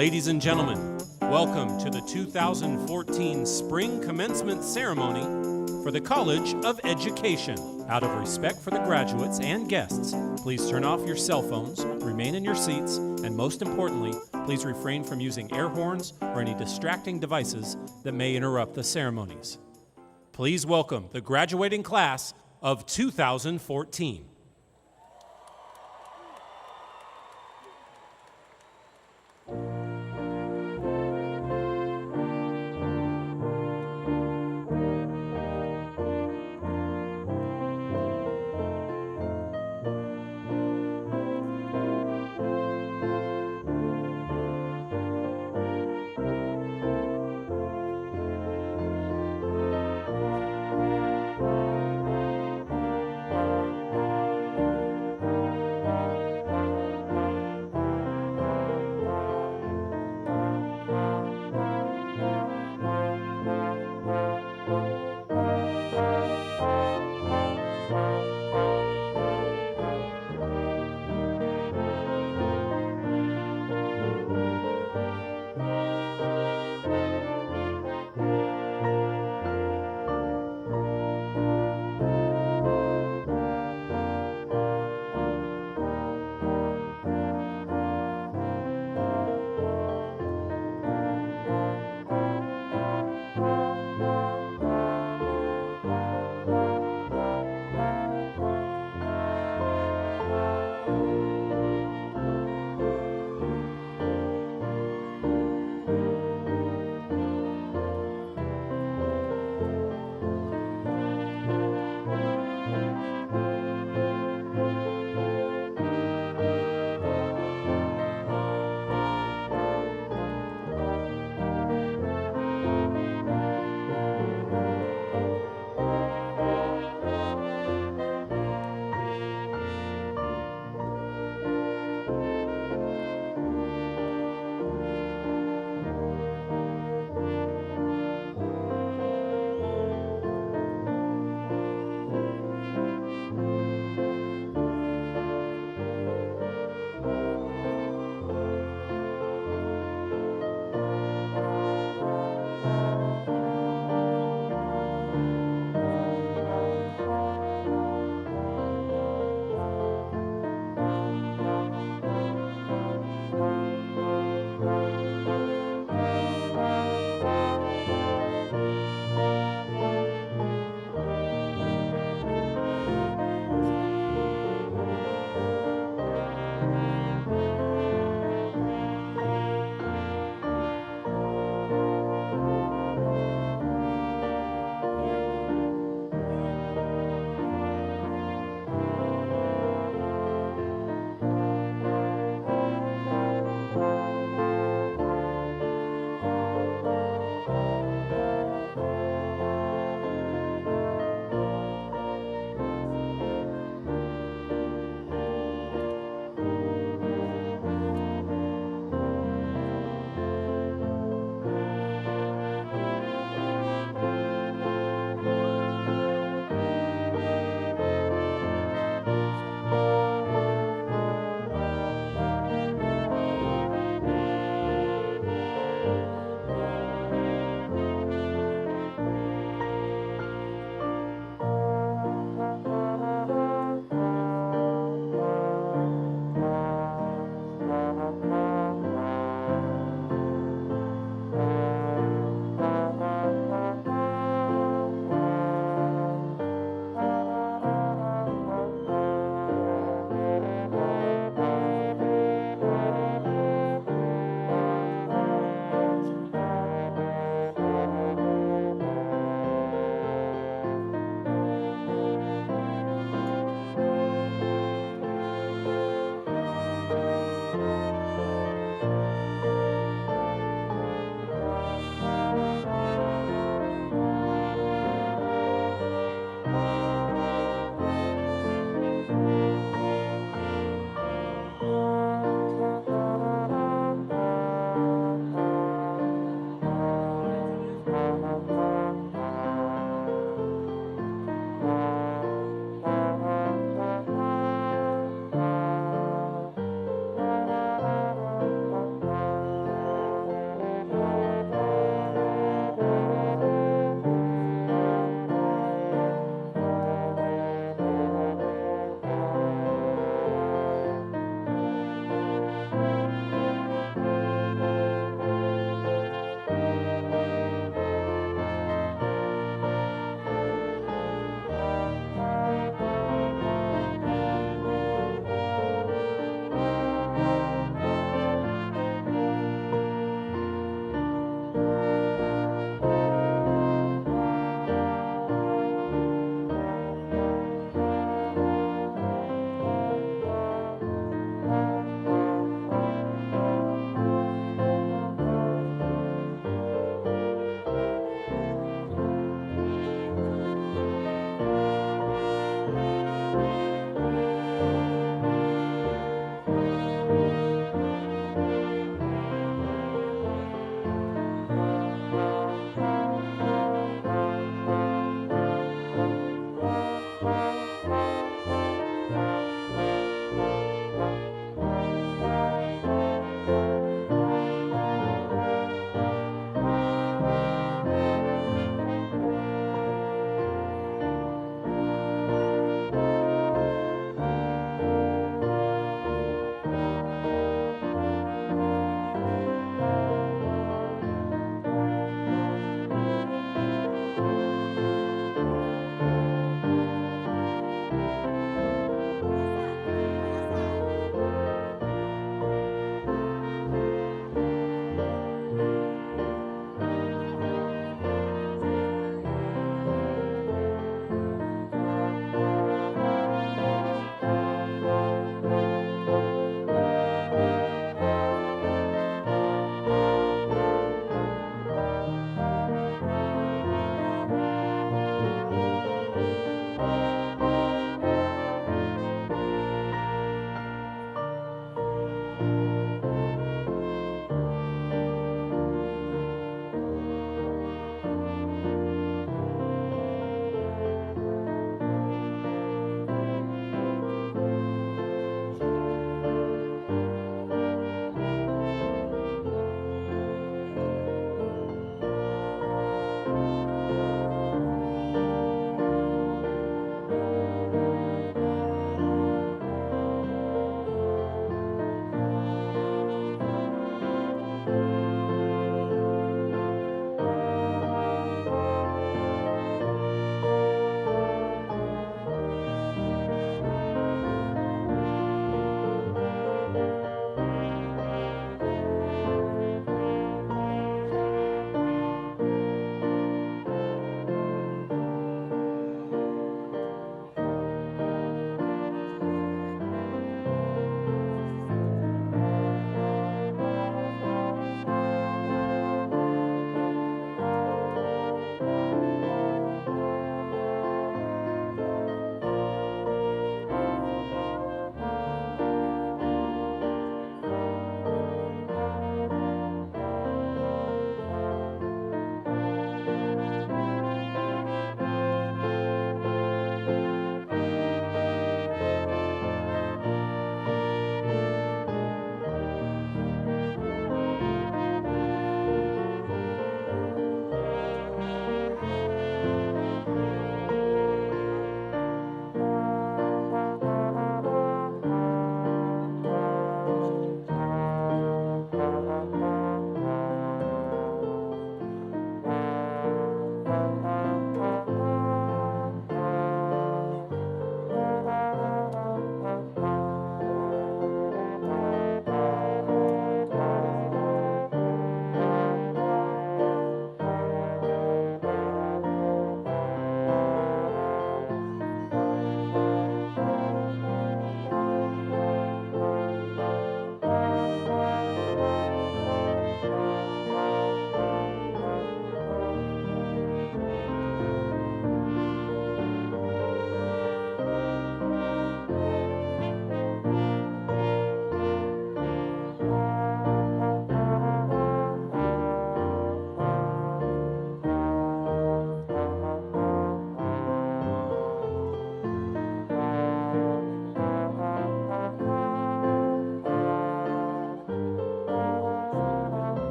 Ladies and gentlemen, welcome to the 2014 Spring Commencement Ceremony for the College of Education. Out of respect for the graduates and guests, please turn off your cell phones, remain in your seats, and most importantly, please refrain from using air horns or any distracting devices that may interrupt the ceremonies. Please welcome the graduating class of 2014.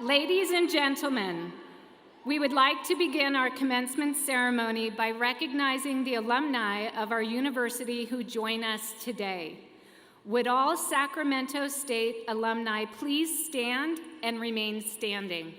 Ladies and gentlemen, we would like to begin our commencement ceremony by recognizing the alumni of our university who join us today. Would all Sacramento State alumni please stand and remain standing?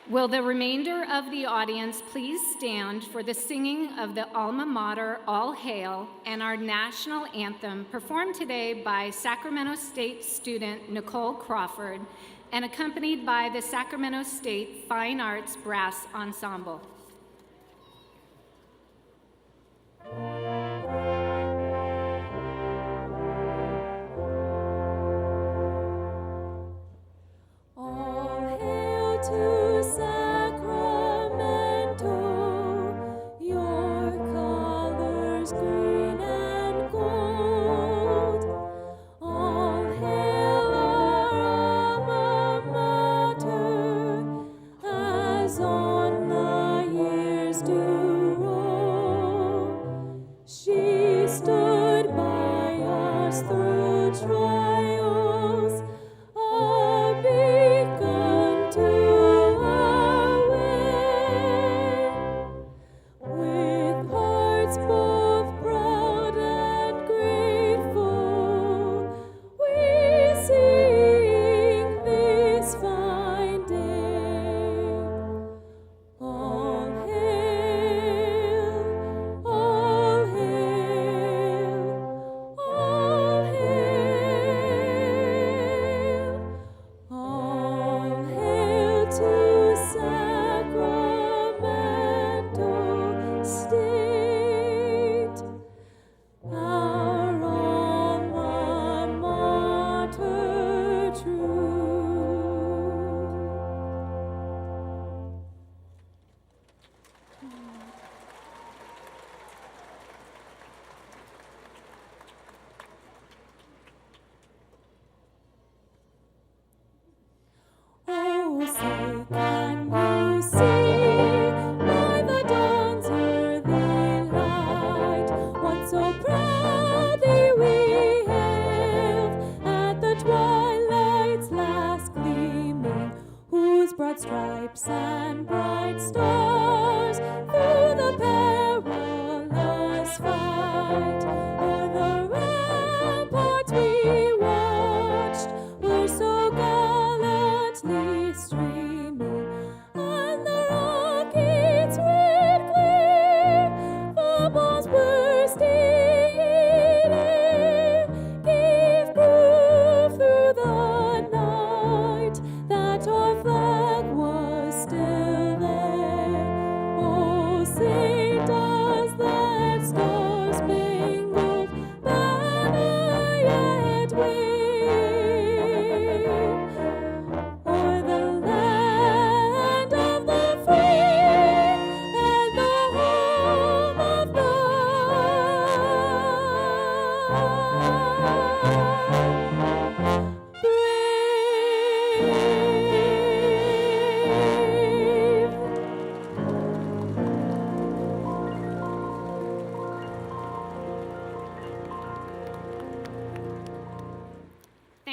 Will the remainder of the audience please stand for the singing of the alma mater All Hail and our national anthem performed today by Sacramento State student Nicole Crawford and accompanied by the Sacramento State Fine Arts Brass Ensemble.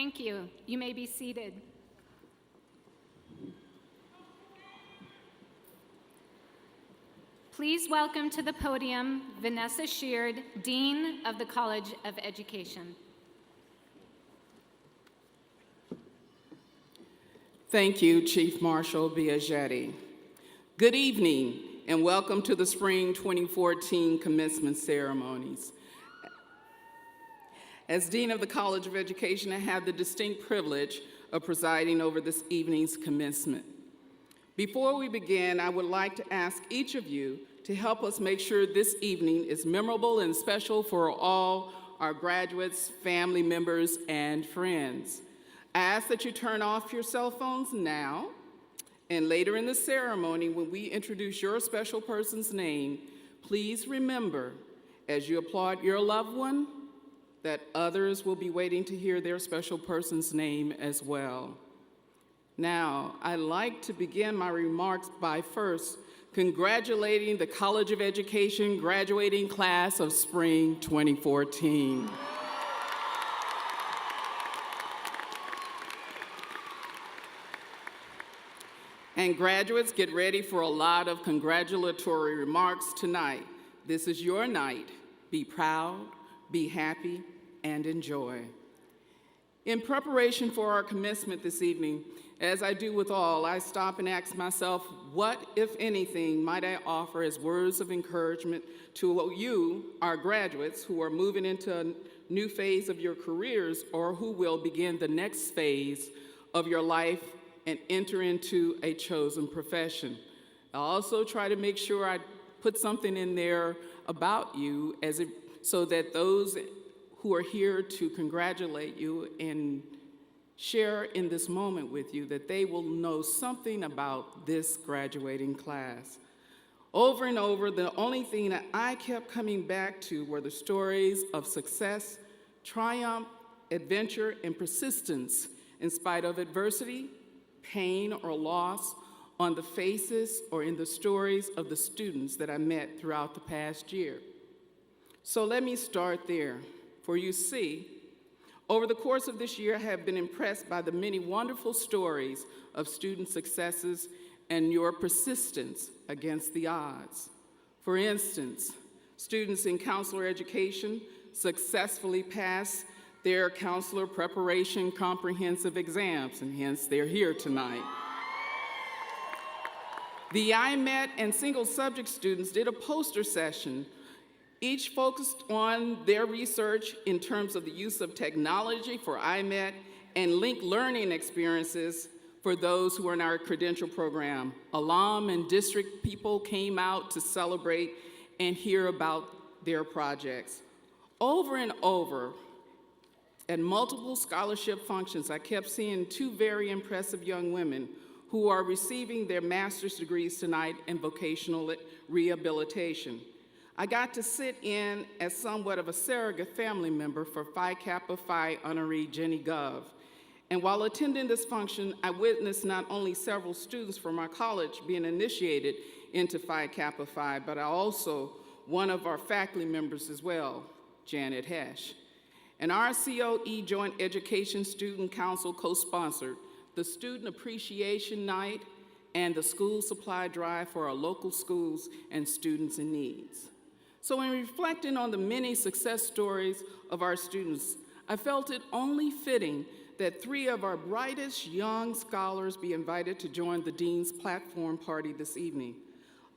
Thank you. You may be seated. Please welcome to the podium Vanessa Sheard, Dean of the College of Education. Thank you, Chief Marshal Biaggetti. Good evening, and welcome to the Spring 2014 commencement ceremonies. As Dean of the College of Education, I have the distinct privilege of presiding over this evening's commencement. Before we begin, I would like to ask each of you to help us make sure this evening is memorable and special for all our graduates, family members, and friends. I ask that you turn off your cell phones now, and later in the ceremony, when we introduce your special person's name, please remember, as you applaud your loved one, that others will be waiting to hear their special person's name as well. Now, I'd like to begin my remarks by first congratulating the College of Education graduating class of Spring 2014. And graduates, get ready for a lot of congratulatory remarks tonight. This is your night. Be proud, be happy, and enjoy. In preparation for our commencement this evening, as I do with all, I stop and ask myself, what, if anything, might I offer as words of encouragement to you, our graduates, who are moving into a new phase of your careers or who will begin the next phase of your life and enter into a chosen profession. I also try to make sure I put something in there about you so that those who are here to congratulate you and share in this moment with you, that they will know something about this graduating class. Over and over, the only thing that I kept coming back to were the stories of success, triumph, adventure, and persistence in spite of adversity, pain, or loss on the faces or in the stories of the students that I met throughout the past year. So let me start there. For you see, over the course of this year, I have been impressed by the many wonderful stories of student successes and your persistence against the odds. For instance, students in counselor education successfully pass their counselor preparation comprehensive exams, and hence they're here tonight. The IMET and single subject students did a poster session, each focused on their research in terms of the use of technology for IMET and linked learning experiences for those who are in our credential program. Alum and district people came out to celebrate and hear about their projects. Over and over, at multiple scholarship functions, I kept seeing two very impressive young women who are receiving their master's degrees tonight in vocational rehabilitation. I got to sit in as somewhat of a surrogate family member for Phi Kappa Phi honoree Jenny Gov. And while attending this function, I witnessed not only several students from our college being initiated into Phi Kappa Phi, but also one of our faculty members as well, Janet Hesh. And our COE Joint Education Student Council co-sponsored the Student Appreciation Night and the School Supply Drive for our local schools and students in needs. So in reflecting on the many success stories of our students, I felt it only fitting that 3 of our brightest young scholars be invited to join the Dean's Platform Party this evening.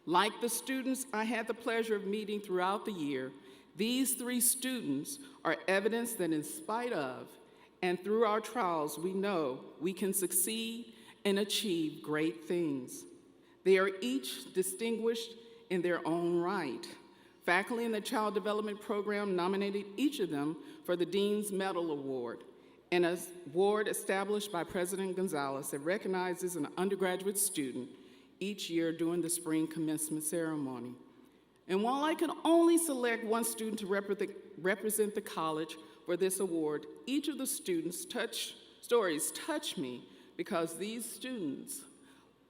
Like the students I had the pleasure of meeting throughout the year, these 3 students are evidence that in spite of and through our trials, we know we can succeed and achieve great things. They are each distinguished in their own right. Faculty in the Child Development Program nominated each of them for the Dean's Medal Award, an award established by President Gonzalez that recognizes an undergraduate student each year during the spring commencement ceremony. And while I can only select one student to represent the college for this award, each of the students' stories touch me because these students,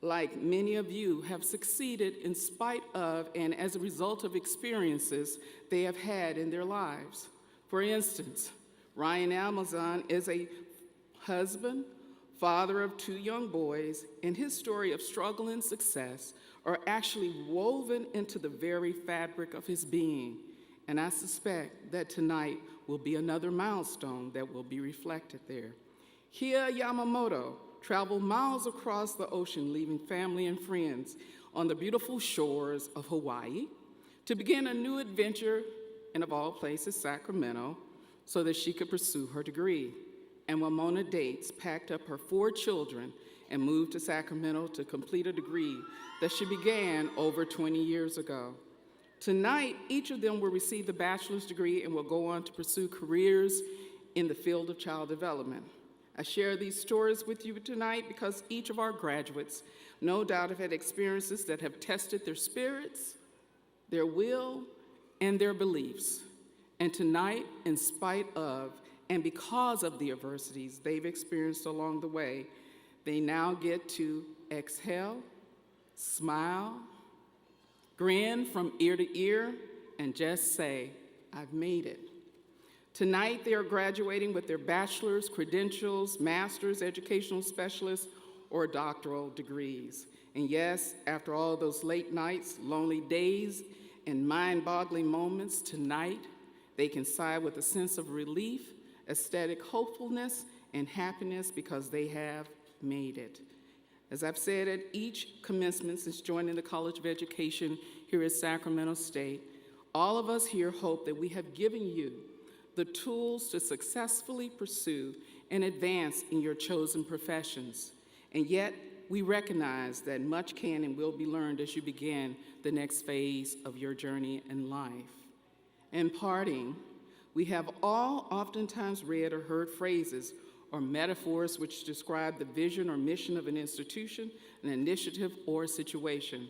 like many of you, have succeeded in spite of and as a result of experiences they have had in their lives. For instance, Ryan Amazon is a husband, father of 2 young boys, and his story of struggle and success are actually woven into the very fabric of his being. And I suspect that tonight will be another milestone that will be reflected there. Kia Yamamoto traveled miles across the ocean, leaving family and friends on the beautiful shores of Hawaii to begin a new adventure in, of all places, Sacramento, so that she could pursue her degree. And Wamona Dates packed up her 4 children and moved to Sacramento to complete a degree that she began over 20 years ago. Tonight, each of them will receive the bachelor's degree and will go on to pursue careers in the field of child development. I share these stories with you tonight because each of our graduates no doubt have had experiences that have tested their spirits, their will, and their beliefs. And tonight, in spite of and because of the adversities they've experienced along the way, They now get to exhale, smile, grin from ear to ear, and just say, "I've made it." Tonight, they are graduating with their bachelor's, credentials, master's, educational specialist, or doctoral degrees. And yes, after all those late nights, lonely days, and mind-boggling moments, tonight, they can sigh with a sense of relief, ecstatic hopefulness, and happiness because they have made it. As I've said at each commencement since joining the College of Education here at Sacramento State, all of us here hope that we have given you the tools to successfully pursue and advance in your chosen professions. And yet, we recognize that much can and will be learned as you begin the next phase of your journey in life. In parting, we have all oftentimes read or heard phrases or metaphors which describe the vision or mission of an institution, an initiative, or a situation,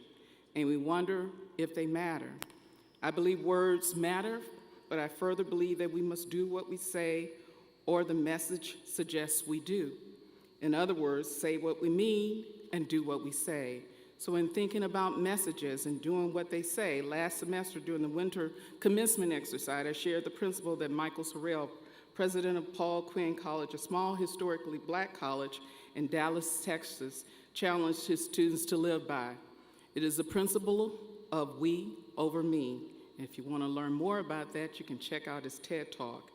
and we wonder if they matter. I believe words matter, but I further believe that we must do what we say or the message suggests we do. In other words, say what we mean and do what we say. So in thinking about messages and doing what they say, last semester during the winter commencement exercise, I shared the principle that Michael Sorrell, president of Paul Quinn College, a small historically black college in Dallas, Texas, challenged his students to live by. It is the principle of we over me. And if you want to learn more about that, you can check out his TED Talk.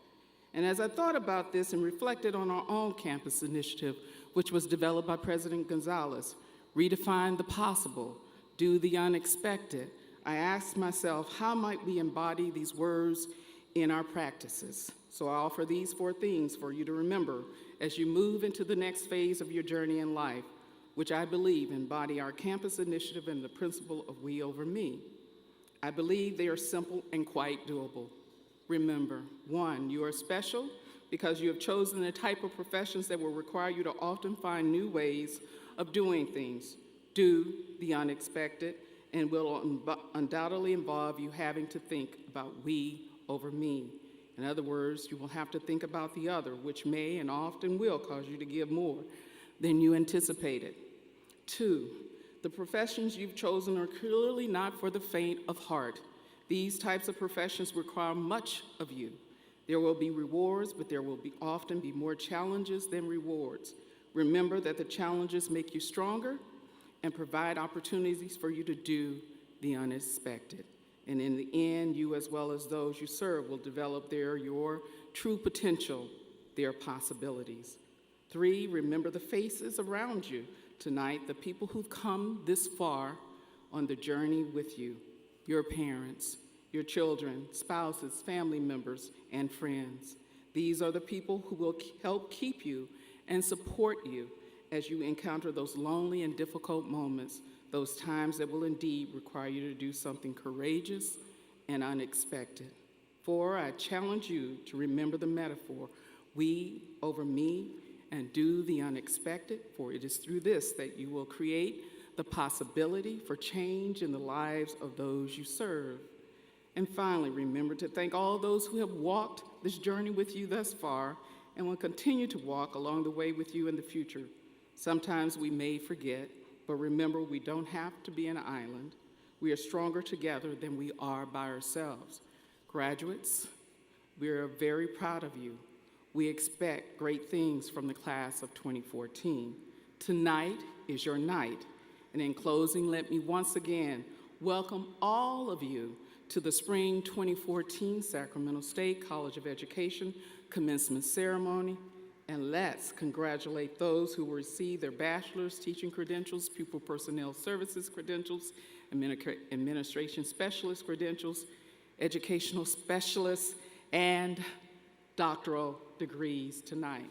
And as I thought about this and reflected on our own campus initiative, which was developed by President Gonzalez, redefine the possible, do the unexpected, I asked myself, how might we embody these words in our practices? So I offer these 4 things for you to remember as you move into the next phase of your journey in life, which I believe embody our campus initiative and the principle of we over me. I believe they are simple and quite doable. Remember, 1, you are special because you have chosen the type of professions that will require you to often find new ways of doing things. Do the unexpected, and will undoubtedly involve you having to think about we over me. In other words, you will have to think about the other, which may and often will cause you to give more than you anticipated. 2, the professions you've chosen are clearly not for the faint of heart. These types of professions require much of you. There will be rewards, but there will often be more challenges than rewards. Remember that the challenges make you stronger and provide opportunities for you to do the unexpected. And in the end, you as well as those you serve will develop your true potential, their possibilities. 3, remember the faces around you tonight, the people who've come this far on the journey with you, your parents, your children, spouses, family members, and friends. These are the people who will help keep you and support you as you encounter those lonely and difficult moments, those times that will indeed require you to do something courageous and unexpected. 4, I challenge you to remember the metaphor, we over me, and do the unexpected, for it is through this that you will create the possibility for change in the lives of those you serve. And finally, remember to thank all those who have walked this journey with you thus far and will continue to walk along the way with you in the future. Sometimes we may forget, but remember we don't have to be an island. We are stronger together than we are by ourselves. Graduates, we are very proud of you. We expect great things from the class of 2014. Tonight is your night. And in closing, let me once again welcome all of you to the Spring 2014 Sacramento State College of Education commencement ceremony. And let's congratulate those who will receive their bachelor's teaching credentials, pupil personnel services credentials, administration specialist credentials, educational specialists, and doctoral degrees tonight.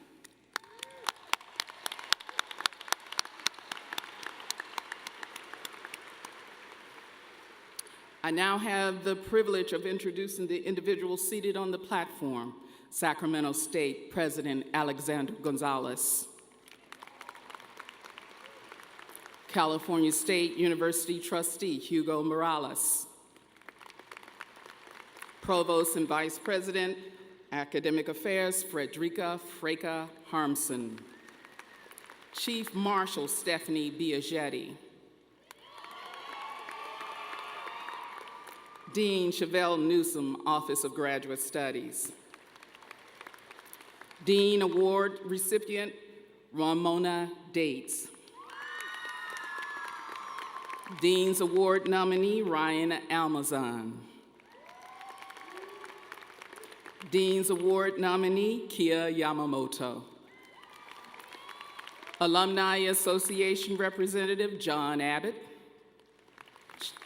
I now have the privilege of introducing the individuals seated on the platform. Sacramento State President Alexander Gonzalez. California State University Trustee Hugo Morales. Provost and Vice President, Academic Affairs Frederica Freka Harmson. Chief Marshal Stephanie Biagietti, Dean Chevelle Newsom, Office of Graduate Studies, Dean Award recipient Ramona Dates, Dean's Award nominee Ryan Almazan, Dean's Award nominee Kia Yamamoto, Alumni Association Representative John Abbott,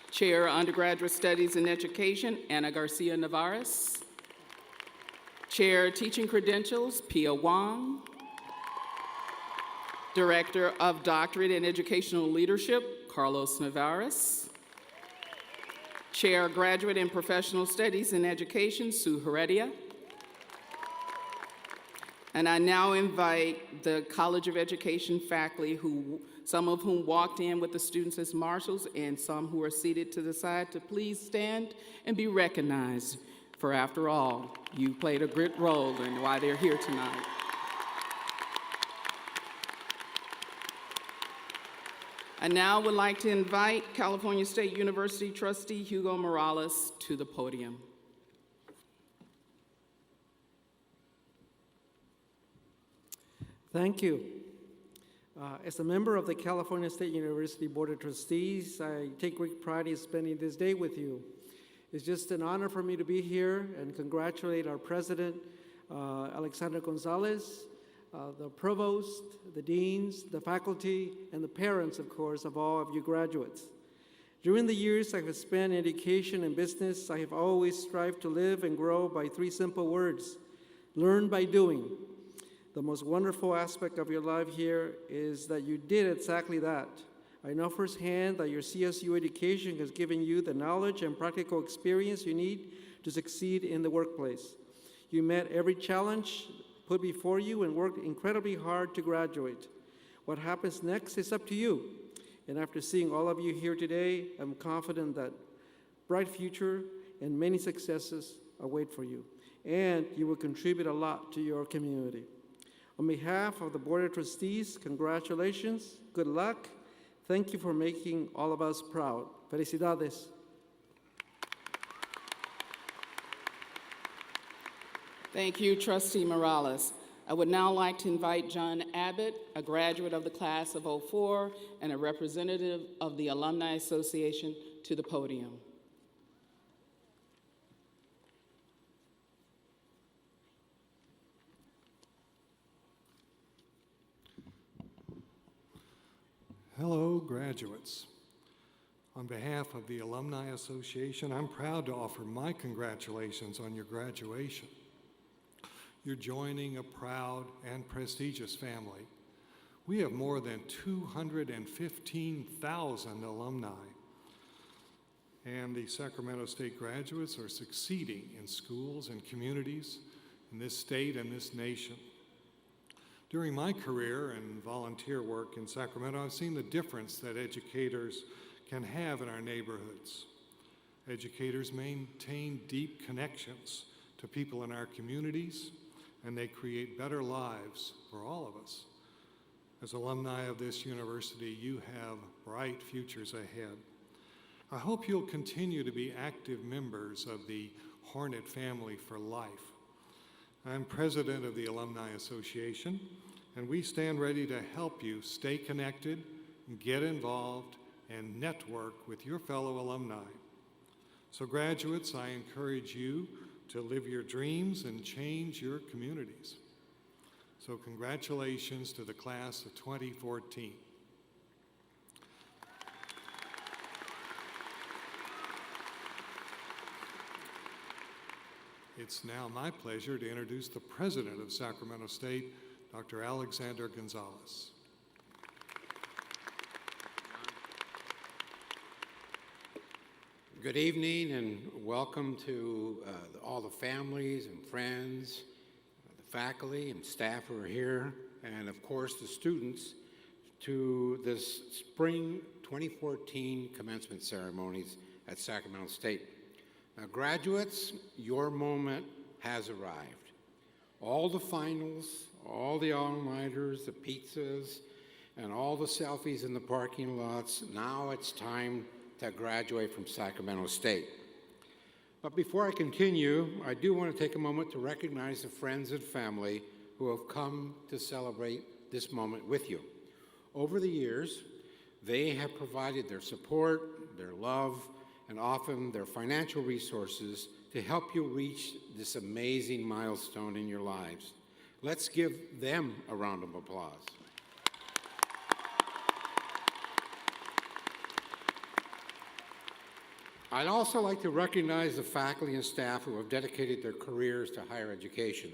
Chair, Undergraduate Studies and Education, Ana Garcia Navarez, Chair, Teaching Credentials, Pia Wong, Director of Doctorate in Educational Leadership, Carlos Navarez, Chair, Graduate in Professional Studies and Education, Sue Heredia. And I now invite the College of Education faculty, some of whom walked in with the students as marshals and some who are seated to the side, to please stand and be recognized. For after all, you played a great role in why they're here tonight. I now would like to invite California State University trustee Hugo Morales to the podium. Thank you. As a member of the California State University Board of Trustees, I take great pride in spending this day with you. It's just an honor for me to be here and congratulate our president, Alexander Gonzalez, the provost, the deans, the faculty, and the parents, of course, of all of you graduates. During the years I have spent in education and business, I have always strived to live and grow by three simple words: learn by doing. The most wonderful aspect of your life here is that you did exactly that. I know firsthand that your CSU education has given you the knowledge and practical experience you need to succeed in the workplace. You met every challenge put before you and worked incredibly hard to graduate. What happens next is up to you. And after seeing all of you here today, I'm confident that bright future and many successes await for you. And you will contribute a lot to your community. On behalf of the Board of Trustees, congratulations, good luck. Thank you for making all of us proud. Felicidades. Thank you, Trustee Morales. I would now like to invite John Abbott, a graduate of the class of '04 and a representative of the Alumni Association, to the podium. Hello, graduates. On behalf of the Alumni Association, I'm proud to offer my congratulations on your graduation. You're joining a proud and prestigious family. We have more than 215,000 alumni, and the Sacramento State graduates are succeeding in schools and communities in this state and this nation. During my career and volunteer work in Sacramento, I've seen the difference that educators can have in our neighborhoods. Educators maintain deep connections to people in our communities, and they create better lives for all of us. As alumni of this university, you have bright futures ahead. I hope you'll continue to be active members of the Hornet family for life. I'm president of the Alumni Association, and we stand ready to help you stay connected, get involved, and network with your fellow alumni. So graduates, I encourage you to live your dreams and change your communities. So congratulations to the class of 2014. It's now my pleasure to introduce the president of Sacramento State, Dr. Alexander Gonzalez. Good evening and welcome to all the families and friends, the faculty and staff who are here, and of course the students to this spring 2014 commencement ceremonies at Sacramento State. Now graduates, your moment has arrived. All the finals, all the all-nighters, the pizzas, and all the selfies in the parking lots. Now it's time to graduate from Sacramento State. But before I continue, I do want to take a moment to recognize the friends and family who have come to celebrate this moment with you. Over the years, they have provided their support, their love, and often their financial resources to help you reach this amazing milestone in your lives. Let's give them a round of applause. I'd also like to recognize the faculty and staff who have dedicated their careers to higher education.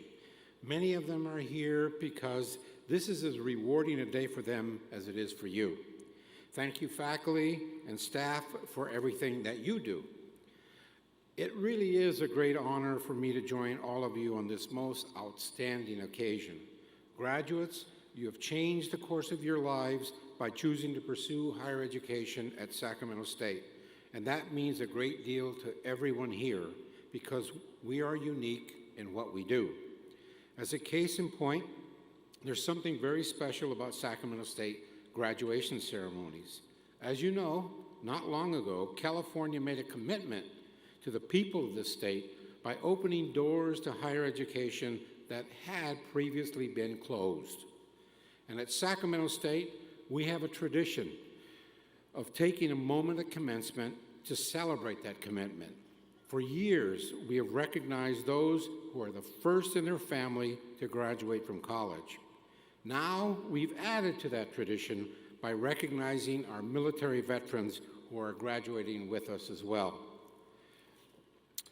Many of them are here because this is as rewarding a day for them as it is for you. Thank you, faculty and staff, for everything that you do. It really is a great honor for me to join all of you on this most outstanding occasion. Graduates, you have changed the course of your lives by choosing to pursue higher education at Sacramento State. And that means a great deal to everyone here because we are unique in what we do. As a case in point, there's something very special about Sacramento State graduation ceremonies. As you know, not long ago, California made a commitment to the people of the state by opening doors to higher education that had previously been closed. And at Sacramento State, we have a tradition of taking a moment of commencement to celebrate that commitment. For years, we have recognized those who are the first in their family to graduate from college. Now, we've added to that tradition by recognizing our military veterans who are graduating with us as well.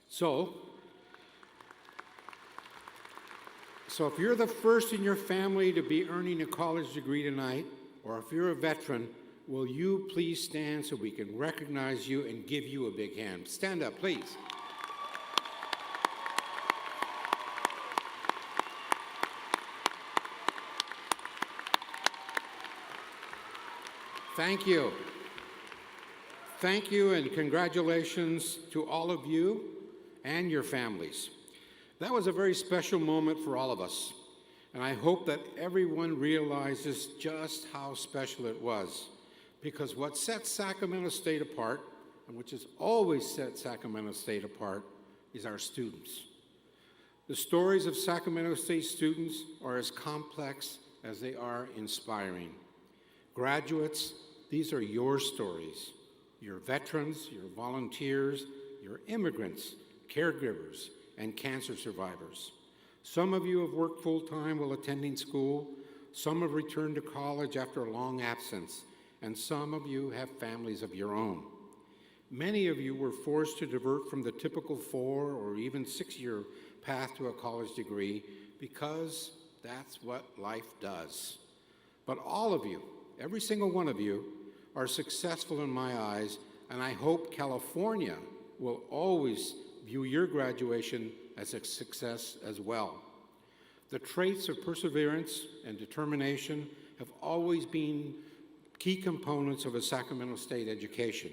So if you're the first in your family to be earning a college degree tonight, or if you're a veteran, will you please stand so we can recognize you and give you a big hand? Stand up, please. Thank you. Thank you and congratulations to all of you and your families. That was a very special moment for all of us, and I hope that everyone realizes just how special it was, because what sets Sacramento State apart, and which has always set Sacramento State apart, is our students. The stories of Sacramento State students are as complex as they are inspiring. Graduates, these are your stories. Your veterans, your volunteers, your immigrants, caregivers, and cancer survivors. Some of you have worked full-time while attending school, some have returned to college after a long absence, and some of you have families of your own. Many of you were forced to divert from the typical 4 or even 6-year path to a college degree because that's what life does. But all of you, every single one of you, are successful in my eyes, and I hope California will always view your graduation as a success as well. The traits of perseverance and determination have always been key components of a Sacramento State education.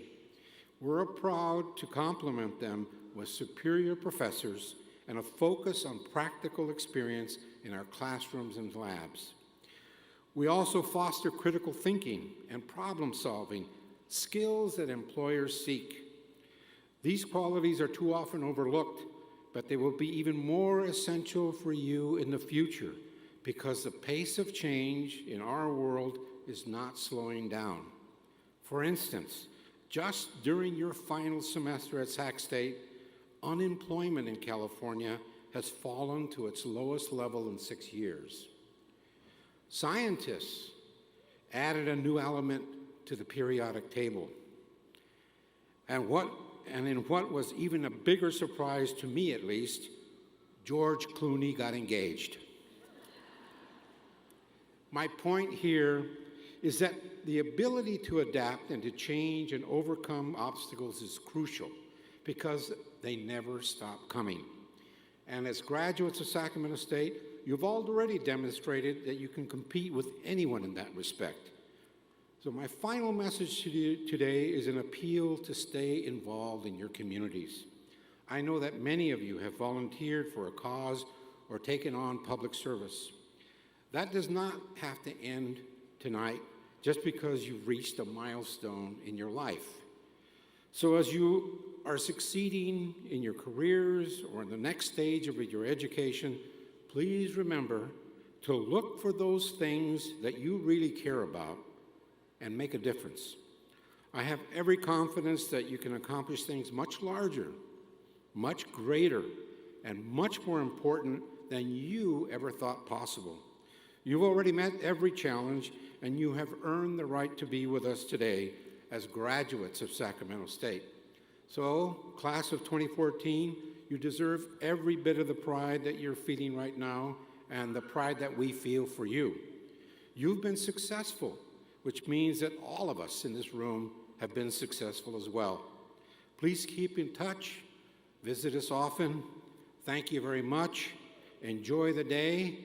We're proud to complement them with superior professors and a focus on practical experience in our classrooms and labs. We also foster critical thinking and problem solving, skills that employers seek. These qualities are too often overlooked, but they will be even more essential for you in the future because the pace of change in our world is not slowing down. For instance, just during your final semester at Sac State, unemployment in California has fallen to its lowest level in 6 years. Scientists added a new element to the periodic table. And in what was even a bigger surprise to me at least, George Clooney got engaged. My point here is that the ability to adapt and to change and overcome obstacles is crucial because they never stop coming. And as graduates of Sacramento State, you've already demonstrated that you can compete with anyone in that respect. So my final message to you today is an appeal to stay involved in your communities. I know that many of you have volunteered for a cause or taken on public service. That does not have to end tonight, just because you've reached a milestone in your life. So as you are succeeding in your careers or in the next stage of your education, please remember to look for those things that you really care about and make a difference. I have every confidence that you can accomplish things much larger, much greater, and much more important than you ever thought possible. You've already met every challenge, and you have earned the right to be with us today as graduates of Sacramento State. So, class of 2014, you deserve every bit of the pride that you're feeling right now and the pride that we feel for you. You've been successful, which means that all of us in this room have been successful as well. Please keep in touch. Visit us often. Thank you very much. Enjoy the day,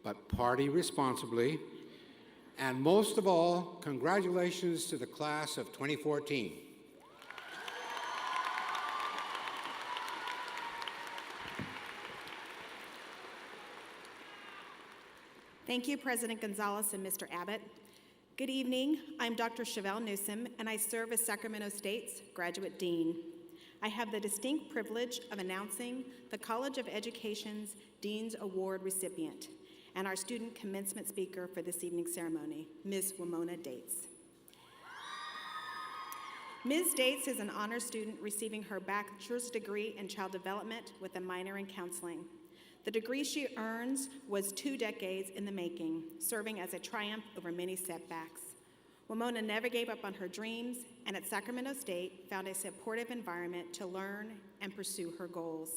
but party responsibly. And most of all, congratulations to the class of 2014. Thank you, President Gonzalez and Mr. Abbott. Good evening. I'm Dr. Chevelle Newsom, and I serve as Sacramento State's Graduate Dean. I have the distinct privilege of announcing the College of Education's Dean's Award recipient and our student commencement speaker for this evening's ceremony, Ms. Wimona Dates. Ms. Dates is an honor student receiving her bachelor's degree in child development with a minor in counseling. The degree she earns was 2 decades in the making, serving as a triumph over many setbacks. Wimona never gave up on her dreams, and at Sacramento State found a supportive environment to learn and pursue her goals.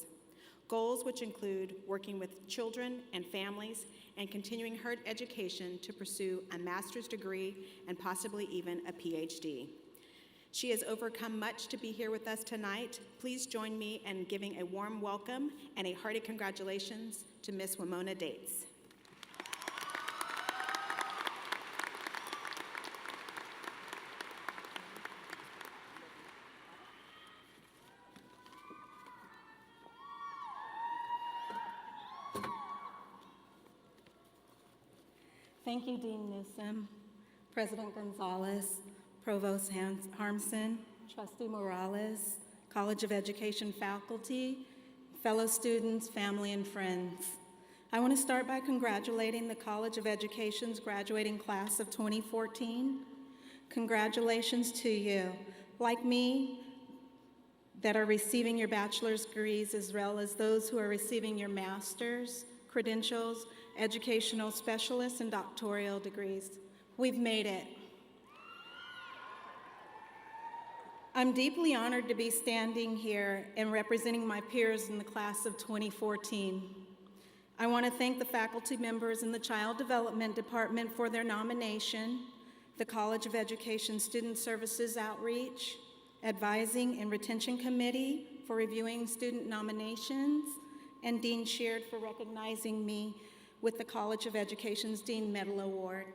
Goals which include working with children and families and continuing her education to pursue a master's degree and possibly even a PhD. She has overcome much to be here with us tonight. Please join me in giving a warm welcome and a hearty congratulations to Ms. Wimona Dates. Thank you, Dean Newsom, President Gonzalez, Provost Harmson, Trustee Morales, College of Education faculty, fellow students, family, and friends. I want to start by congratulating the College of Education's graduating class of 2014. Congratulations to you. Like me, that are receiving your bachelor's degrees as well as those who are receiving your master's, credentials, educational specialist, and doctoral degrees. We've made it. I'm deeply honored to be standing here and representing my peers in the class of 2014. I want to thank the faculty members in the Child Development Department for their nomination, the College of Education Student Services Outreach, Advising and Retention Committee for reviewing student nominations, and Dean Sheard for recognizing me with the College of Education's Dean Medal Award.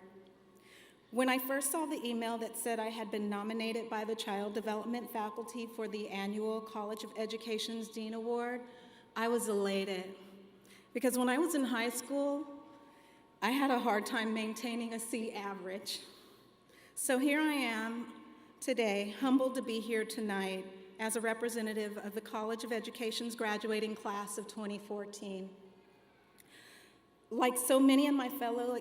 When I first saw the email that said I had been nominated by the Child Development faculty for the annual College of Education's Dean Award, I was elated. Because when I was in high school, I had a hard time maintaining a C average. So here I am today, humbled to be here tonight as a representative of the College of Education's graduating class of 2014. Like so many of my fellow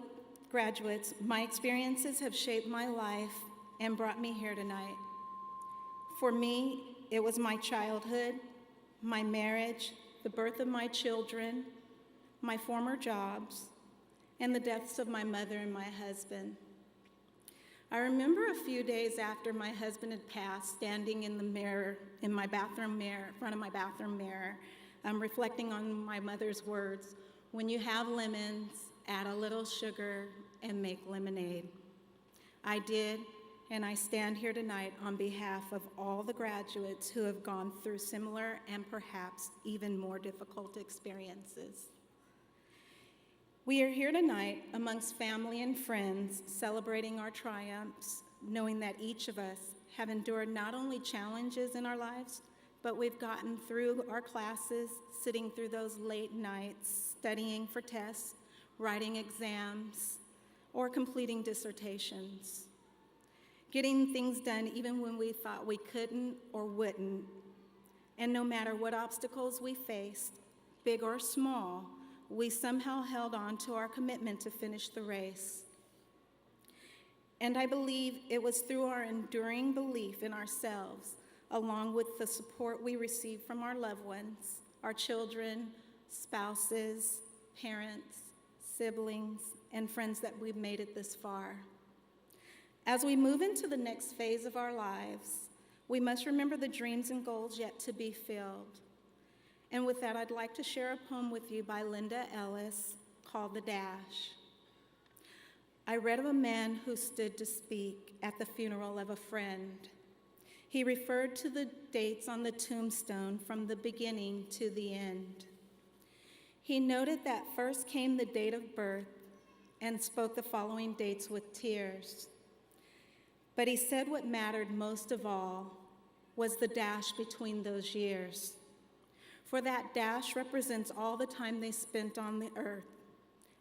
graduates, my experiences have shaped my life and brought me here tonight. For me, it was my childhood, my marriage, the birth of my children, my former jobs, and the deaths of my mother and my husband. I remember a few days after my husband had passed, standing in the mirror, in my bathroom mirror, in front of my bathroom mirror, reflecting on my mother's words, "When you have lemons, add a little sugar and make lemonade." I did, and I stand here tonight on behalf of all the graduates who have gone through similar and perhaps even more difficult experiences. We are here tonight amongst family and friends, celebrating our triumphs, knowing that each of us have endured not only challenges in our lives, but we've gotten through our classes, sitting through those late nights, studying for tests, writing exams, or completing dissertations. getting things done even when we thought we couldn't or wouldn't. And no matter what obstacles we faced, big or small, we somehow held on to our commitment to finish the race. And I believe it was through our enduring belief in ourselves, along with the support we received from our loved ones, our children, spouses, parents, siblings, and friends, that we've made it this far. As we move into the next phase of our lives, we must remember the dreams and goals yet to be filled. And with that, I'd like to share a poem with you by Linda Ellis called The Dash. I read of a man who stood to speak at the funeral of a friend. He referred to the dates on the tombstone from the beginning to the end. He noted that first came the date of birth and spoke the following dates with tears. But he said what mattered most of all was the dash between those years. For that dash represents all the time they spent on the earth,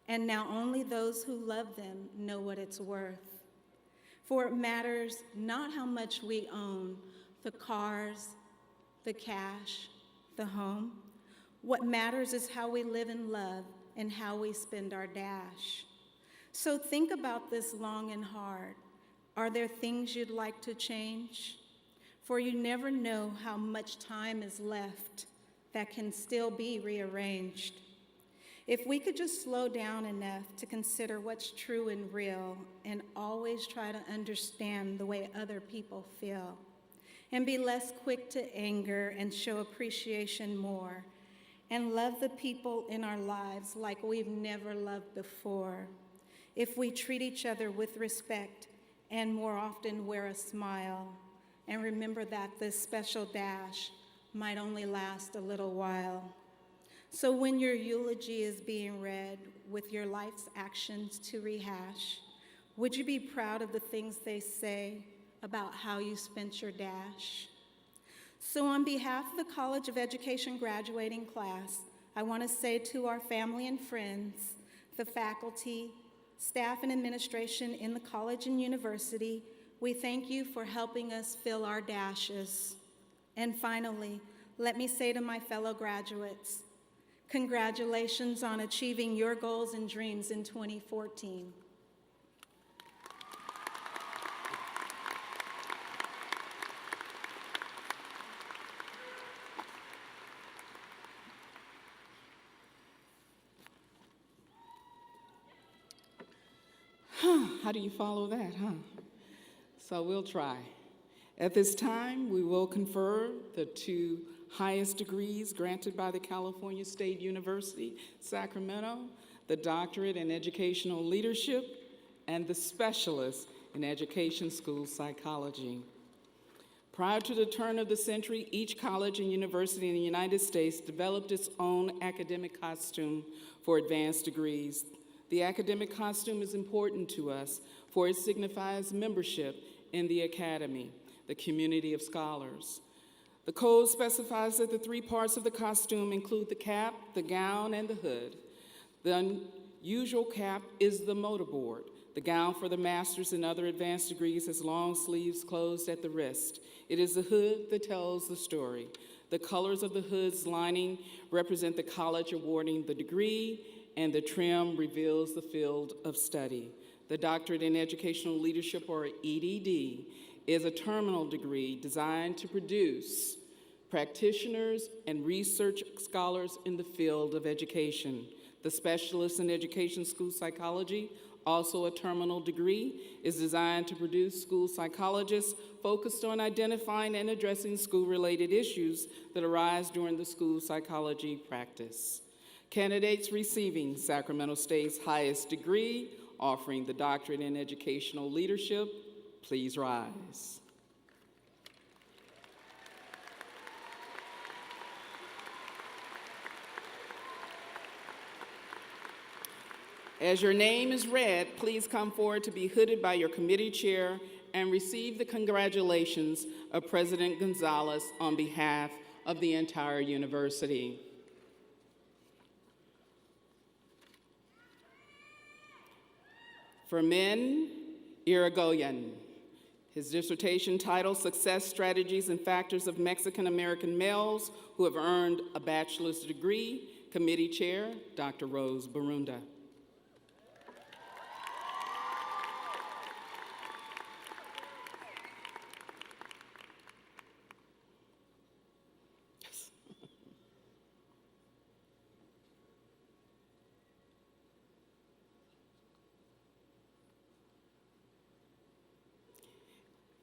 and now only those who love them know what it's worth. For it matters not how much we own, the cars, the cash, the home. What matters is how we live and love and how we spend our dash. So think about this long and hard. Are there things you'd like to change? For you never know how much time is left that can still be rearranged. If we could just slow down enough to consider what's true and real and always try to understand the way other people feel, and be less quick to anger and show appreciation more, and love the people in our lives like we've never loved before. If we treat each other with respect and more often wear a smile, and remember that this special dash might only last a little while. So when your eulogy is being read with your life's actions to rehash, would you be proud of the things they say about how you spent your dash? So on behalf of the College of Education graduating class, I want to say to our family and friends, the faculty, staff, and administration in the college and university, we thank you for helping us fill our dashes. And finally, let me say to my fellow graduates, congratulations on achieving your goals and dreams in 2014. How do you follow that, huh? So we'll try. At this time, we will confer the two highest degrees granted by the California State University, Sacramento, the Doctorate in Educational Leadership and the Specialist in Education School Psychology. Prior to the turn of the century, each college and university in the United States developed its own academic costume for advanced degrees. The academic costume is important to us, for it signifies membership in the academy, the community of scholars. The code specifies that the three parts of the costume include the cap, the gown, and the hood. The unusual cap is the motorboard. The gown for the master's and other advanced degrees has long sleeves closed at the wrist. It is the hood that tells the story. The colors of the hood's lining represent the college awarding the degree, and the trim reveals the field of study. The Doctorate in Educational Leadership, or EDD, is a terminal degree designed to produce practitioners and research scholars in the field of education. The Specialist in Education School Psychology, also a terminal degree, is designed to produce school psychologists focused on identifying and addressing school-related issues that arise during the school psychology practice. Candidates receiving Sacramento State's highest degree, offering the Doctorate in Educational Leadership, please rise. As your name is read, please come forward to be hooded by your committee chair and receive the congratulations of President Gonzalez on behalf of the entire university. For men, Irigoyen. His dissertation title, Success Strategies and Factors of Mexican American Males Who Have Earned a Bachelor's Degree. Committee Chair, Dr. Rose Barunda.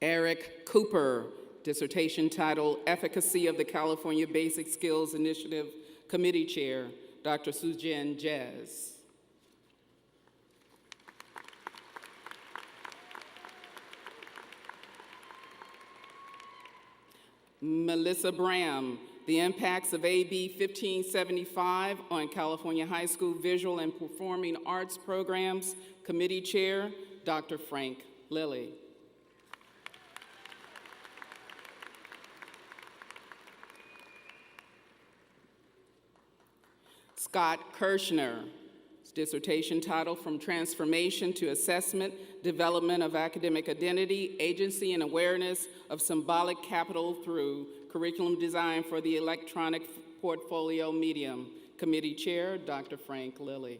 Eric Cooper, dissertation title, Efficacy of the California Basic Skills Initiative. Committee Chair, Dr. Sujan Jez. Melissa Bram, the impacts of AB 1575 on California high school visual and performing arts programs. Committee Chair, Dr. Frank Lilly. Scott Kirshner, dissertation title, From Transformation to Assessment, Development of Academic Identity, Agency and Awareness of Symbolic Capital Through Curriculum Design for the Electronic Portfolio Medium. Committee Chair, Dr. Frank Lilly.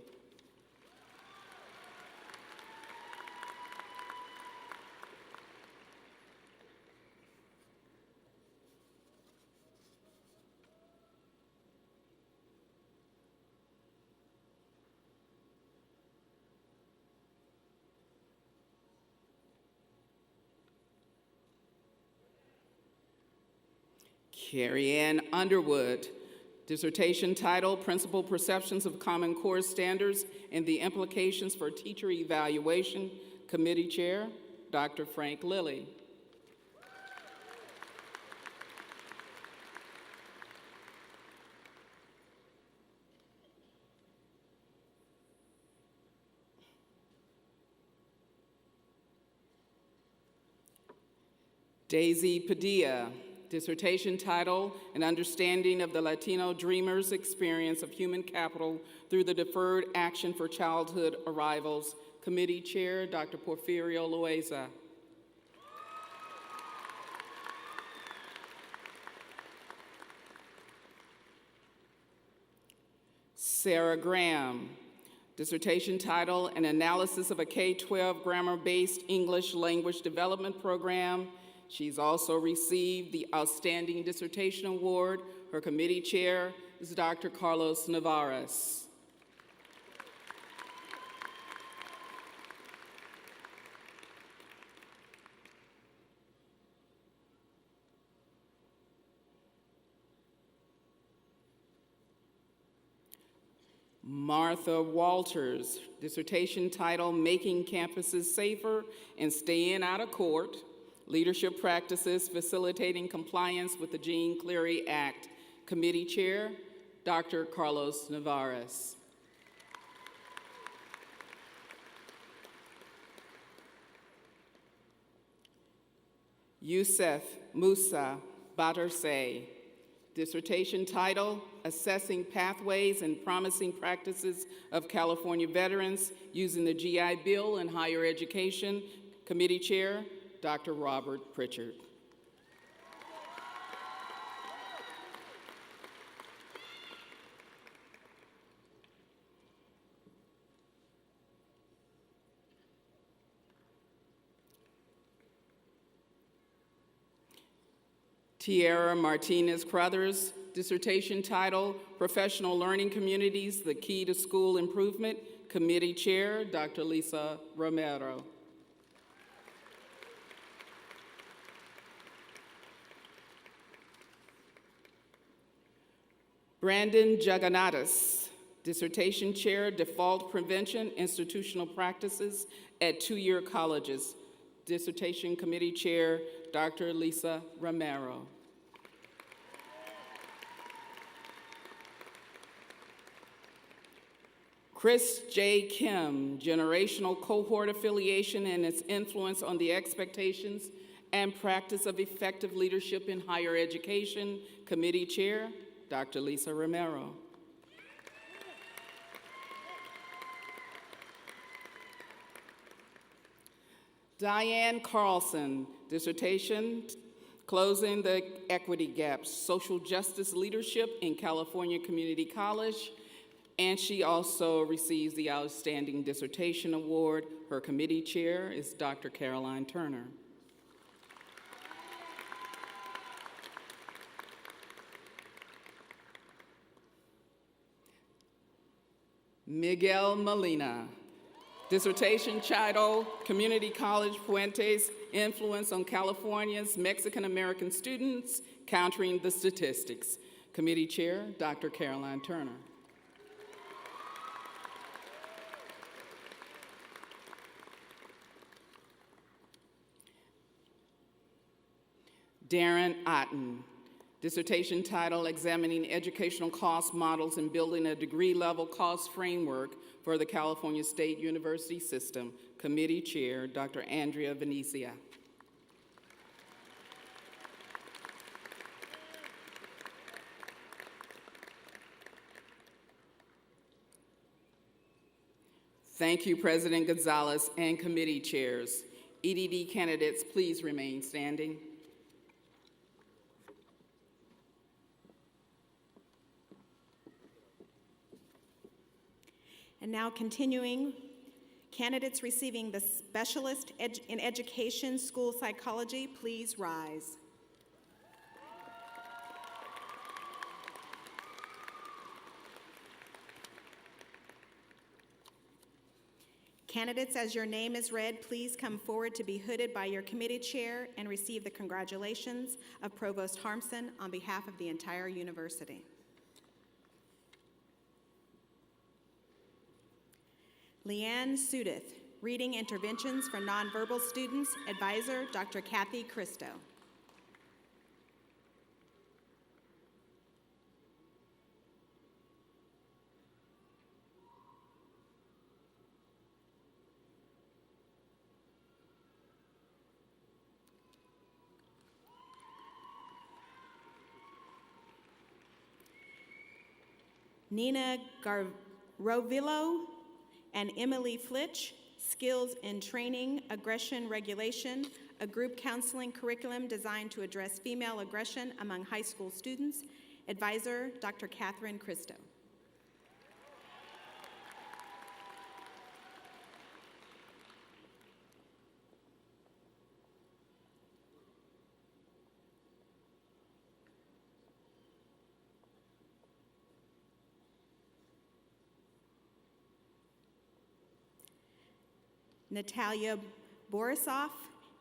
Carrie Ann Underwood, dissertation title, Principal Perceptions of Common Core Standards and the Implications for Teacher Evaluation. Committee Chair, Dr. Frank Lilly. Daisy Padilla, dissertation title, An Understanding of the Latino Dreamers' Experience of Human Capital Through the Deferred Action for Childhood Arrivals. Committee Chair, Dr. Porfirio Loaiza. Sarah Graham, dissertation title, An Analysis of a K-12 Grammar-Based English Language Development Program. She's also received the Outstanding Dissertation Award. Her committee chair is Dr. Carlos Navarez. Martha Walters, dissertation title, Making Campuses Safer and Staying Out of Court, Leadership Practices Facilitating Compliance with the Jean Cleary Act. Committee Chair, Dr. Carlos Navarez. Youssef Musa Batarseh, dissertation title, Assessing Pathways and Promising Practices of California Veterans Using the GI Bill in Higher Education. Committee Chair, Dr. Robert Pritchard. Tierra Martinez Crothers, dissertation title, Professional Learning Communities, The Key to School Improvement. Committee Chair, Dr. Lisa Romero. Brandon Jagannathan, dissertation chair, Default Prevention, Institutional Practices at two-year colleges. Dissertation committee chair, Dr. Lisa Romero. Chris J. Kim, Generational Cohort Affiliation and its Influence on the Expectations and Practice of Effective Leadership in Higher Education. Committee chair, Dr. Lisa Romero. Diane Carlson, dissertation, Closing the Equity Gaps, Social Justice Leadership in California Community College, and she also receives the Outstanding Dissertation Award. Her committee chair is Dr. Caroline Turner. Miguel Molina, dissertation title, Community College Puente's Influence on California's Mexican-American Students, Countering the Statistics. Committee chair, Dr. Caroline Turner. Darren Otten, dissertation title, Examining Educational Cost Models and Building a Degree-Level Cost Framework for the California State University System. Committee chair, Dr. Andrea Venezia. Thank you, President Gonzalez and committee chairs. EDD candidates, please remain standing. And now continuing, candidates receiving the Specialist in Education School Psychology, please rise. Candidates, as your name is read, please come forward to be hooded by your committee chair and receive the congratulations of Provost Harmson on behalf of the entire university. Leanne Sudith, Reading Interventions for Nonverbal Students, Advisor, Dr. Kathy Christo. Nina Garovillo and Emily Flitch, Skills in Training, Aggression Regulation, a group counseling curriculum designed to address female aggression among high school students. Advisor, Dr. Catherine Christo. Natalia Borisov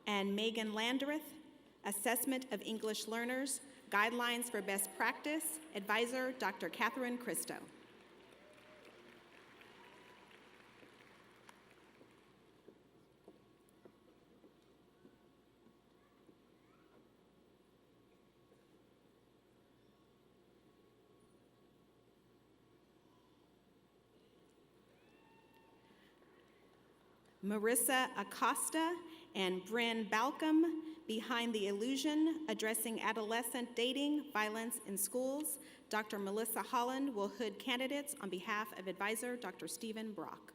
and Megan Landreth, Assessment of English Learners, Guidelines for Best Practice, Advisor, Dr. Catherine Christo. Marissa Acosta and Bryn Balcom, Behind the Illusion, Addressing Adolescent Dating, Violence in Schools. Dr. Melissa Holland will hood candidates on behalf of Advisor Dr. Stephen Brock.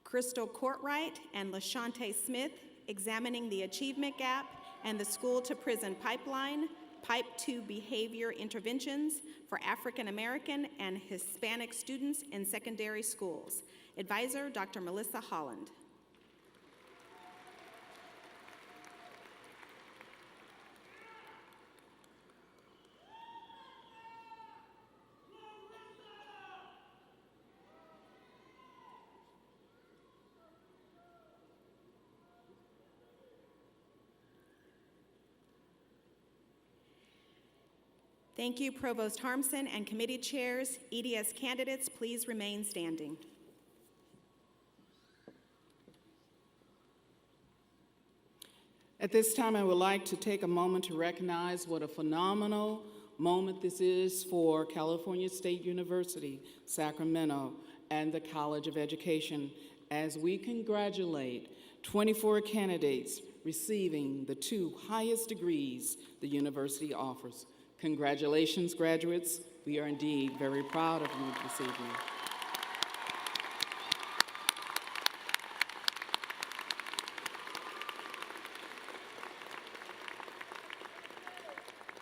Crystal Courtwright and LaShante Smith, Examining the Achievement Gap and the School to Prison Pipeline, Pipe 2 Behavior Interventions for African American and Hispanic Students in Secondary Schools. Advisor, Dr. Melissa Holland. Thank you, Provost Harmson and committee chairs. EDS candidates, please remain standing. At this time, I would like to take a moment to recognize what a phenomenal moment this is for California State University, Sacramento, and the College of Education as we congratulate 24 candidates receiving the 2 highest degrees the university offers. Congratulations, graduates. We are indeed very proud of you this evening.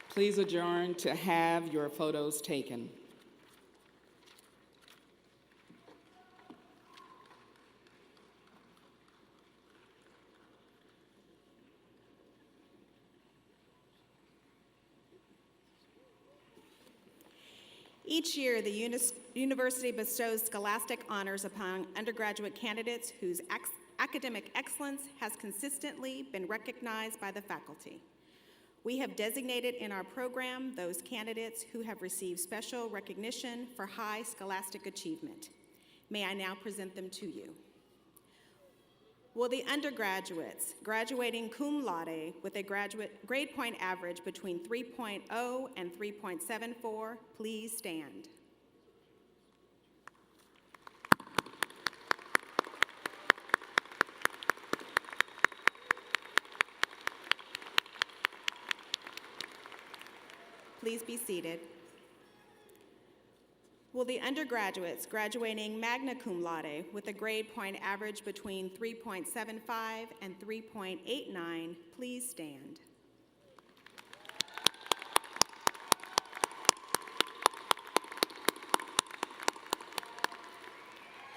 Please adjourn to have your photos taken. Each year, the university bestows scholastic honors upon undergraduate candidates whose academic excellence has consistently been recognized by the faculty. We have designated in our program those candidates who have received special recognition for high scholastic achievement. May I now present them to you? Will the undergraduates graduating cum laude with a grade point average between 3.0 and 3.74 please stand? Please be seated. Will the undergraduates graduating magna cum laude with a grade point average between 3.75 and 3.89 please stand?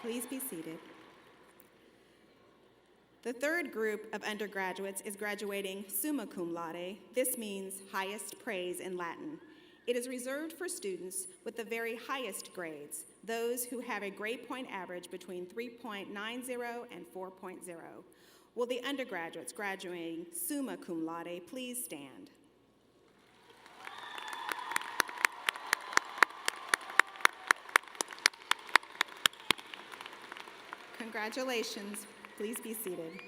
Please be seated. The third group of undergraduates is graduating summa cum laude. This means highest praise in Latin. It is reserved for students with the very highest grades, those who have a grade point average between 3.90 and 4.0. Will the undergraduates graduating summa cum laude please stand? Congratulations. Please be seated.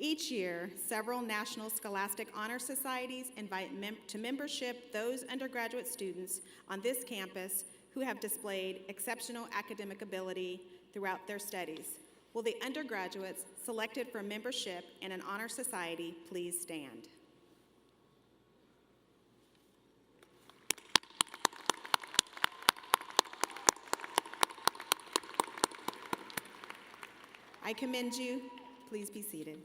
Each year, several National Scholastic Honor Societies invite to membership those undergraduate students on this campus who have displayed exceptional academic ability throughout their studies. Will the undergraduates selected for membership in an honor society please stand? I commend you. Please be seated.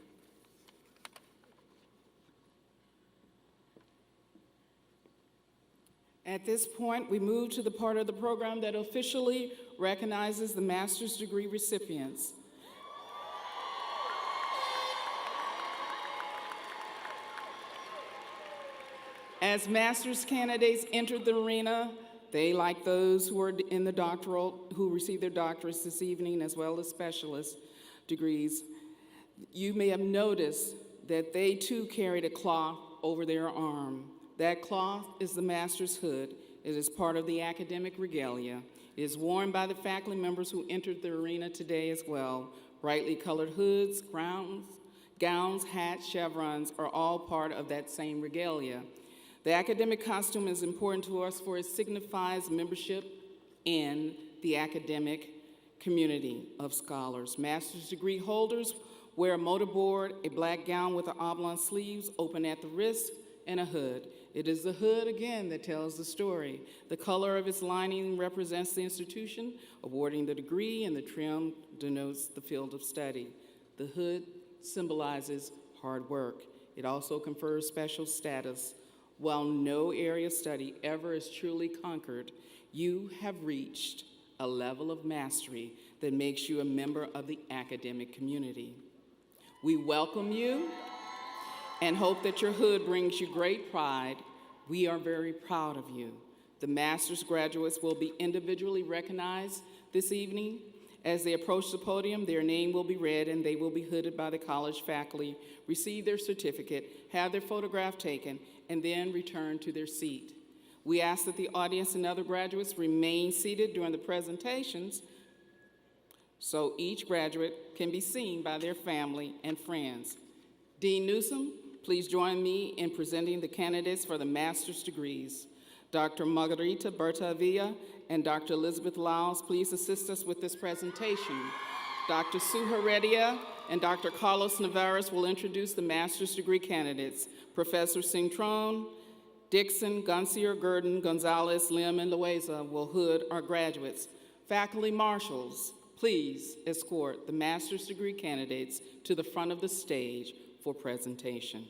At this point, we move to the part of the program that officially recognizes the master's degree recipients. As master's candidates entered the arena, they, like those who are in the who received their doctorates this evening, as well as specialist degrees, you may have noticed that they too carried a cloth over their arm. That cloth is the master's hood. It is part of the academic regalia. It is worn by the faculty members who entered the arena today as well. Brightly colored hoods, gowns, hats, chevrons are all part of that same regalia. The academic costume is important to us for it signifies membership in the academic community of scholars. Master's degree holders wear a motorboard, a black gown with oblong sleeves, open at the wrist, and a hood. It is the hood, again, that tells the story. The color of its lining represents the institution awarding the degree, and the trim denotes the field of study. The hood symbolizes hard work. It also confers special status. While no area of study ever is truly conquered, you have reached a level of mastery that makes you a member of the academic community. We welcome you and hope that your hood brings you great pride. We are very proud of you. The master's graduates will be individually recognized this evening. As they approach the podium, their name will be read and they will be hooded by the college faculty, receive their certificate, have their photograph taken, and then return to their seat. We ask that the audience and other graduates remain seated during the presentations so each graduate can be seen by their family and friends. Dean Newsom, please join me in presenting the candidates for the master's degrees. Dr. Margarita Berta Avila and Dr. Elizabeth Lyles, please assist us with this presentation. Dr. Sue Heredia and Dr. Carlos Navarez will introduce the master's degree candidates. Professor Singtron, Dixon, Gunsier, Gurdon, Gonzalez, Lim, and Loaiza will hood our graduates. Faculty marshals, please escort the master's degree candidates to the front of the stage for presentation.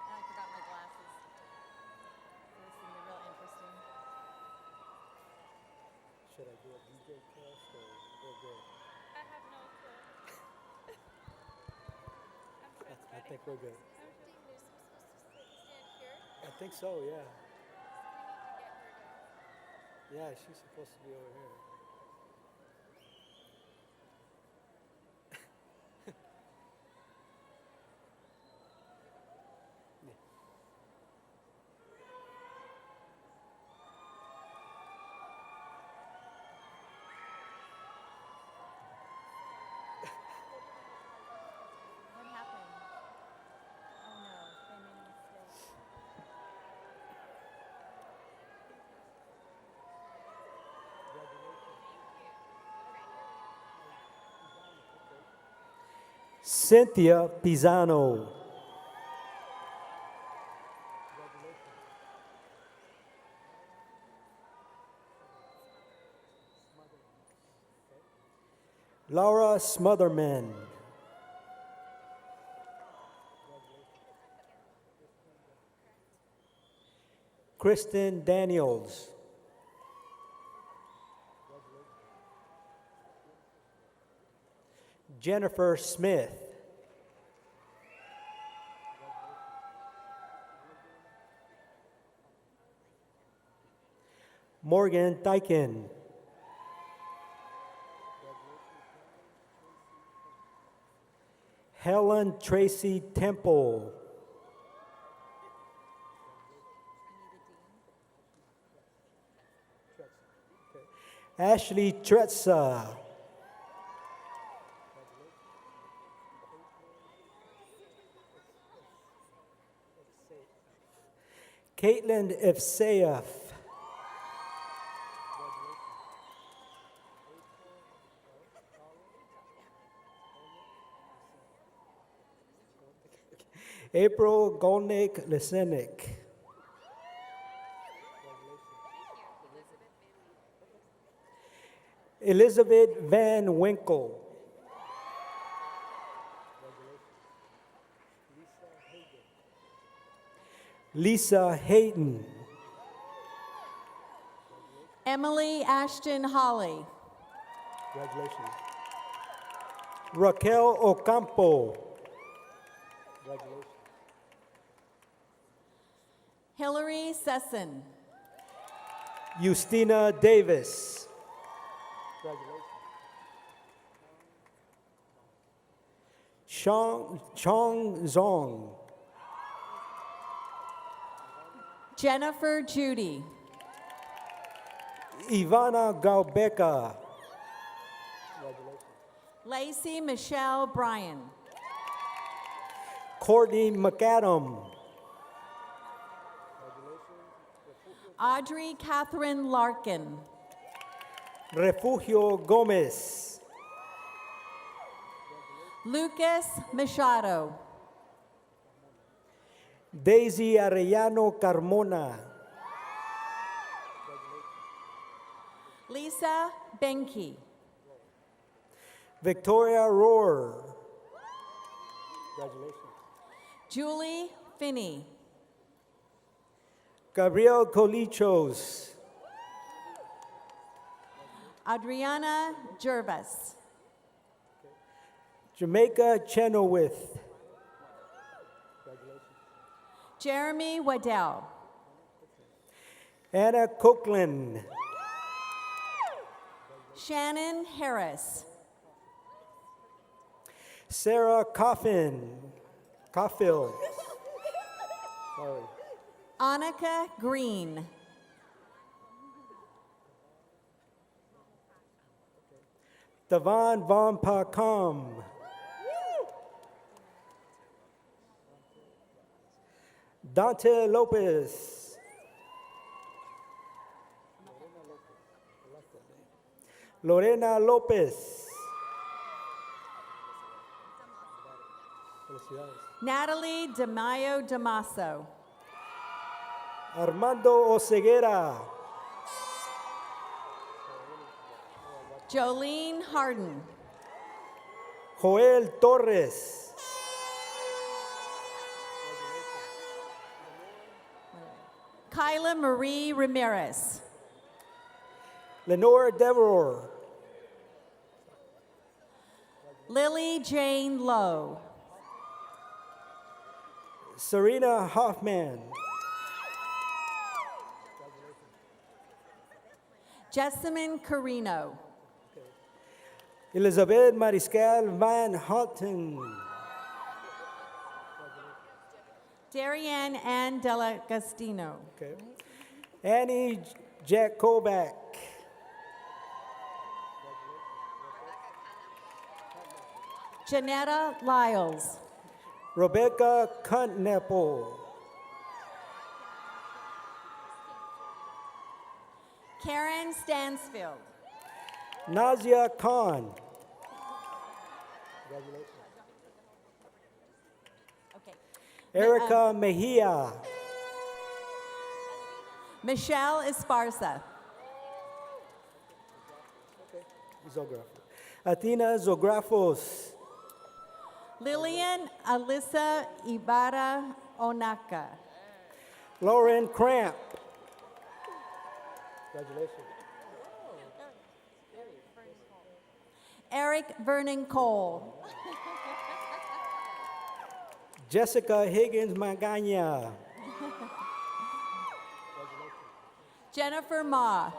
I forgot my glasses. This is gonna be real interesting. Should I do a DJ test or we're good? I have no clue. I think we're good. I think so, yeah. Yeah, she's supposed to be over here. What happened? Oh no, they made a mistake. Cynthia Pisano. Laura Smotherman. Kristen Daniels. Jennifer Smith. Morgan Dyken. Helen Tracy Temple. Ashley Tretza. Caitlin Ifsayef. April Golnick Lisenik. Elizabeth Van Winkle. Lisa Hayden. Emily Ashton Holly. Congratulations. Raquel Ocampo. Congratulations. Hillary Sesson. Justina Davis. Congratulations. Chong Zong. Jennifer Judy. Ivana Galbeca. Lacey Michelle Bryan. Courtney McAdam. Audrey Catherine Larkin. Refugio Gomez. Lucas Machado. Daisy Arellano Carmona. Lisa Benke. Victoria Rohr. Congratulations. Julie Finney. Gabriel Colichos. Adriana Jervis. Jamaica Chenoweth. Jeremy Waddell. Anna Copeland. Shannon Harris. Sarah Coffin. Caulfield. Sorry. Annika Green. Devon Von Pacom. Dante Lopez. Lorena Lopez. Natalie DeMayo Damaso. Armando Oseguera. Jolene Harden. Joel Torres. Kyla Marie Ramirez. Lenore Devereux. Lily Jane Lowe. Serena Hoffman. Jessamine Carino. Elizabeth Mariscal Van Houten. Darianne Ann Delagostino. Okay. Annie Jakovac. Janetta Lyles. Rebecca Kuntnapple. Karen Stansfield. Nazia Khan. Okay. Erica Mejia. Michelle Esparza. Athena Zografos. Lillian Alyssa Ibarra Onaka. Lauren Cramp. Congratulations. Eric Vernon Cole. Jessica Higgins Magana. Jennifer Ma.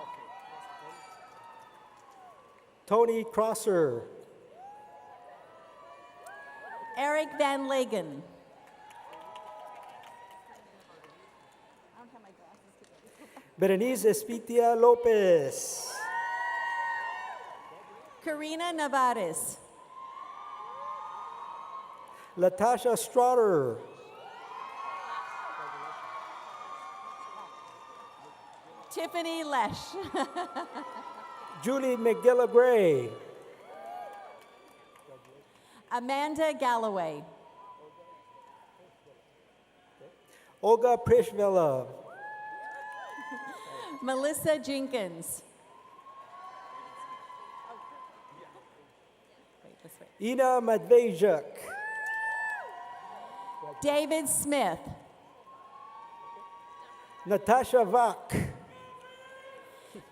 Tony Crosser. Eric Van Lagen. Berenice Espitia Lopez. Karina Navares. Latasha Strotter. Tiffany Lesh. Julie McGilla Gray. Amanda Galloway. Olga Prishvilla. Melissa Jenkins. Wait, this way. Ina Medvedchuk. David Smith. Natasha Vach.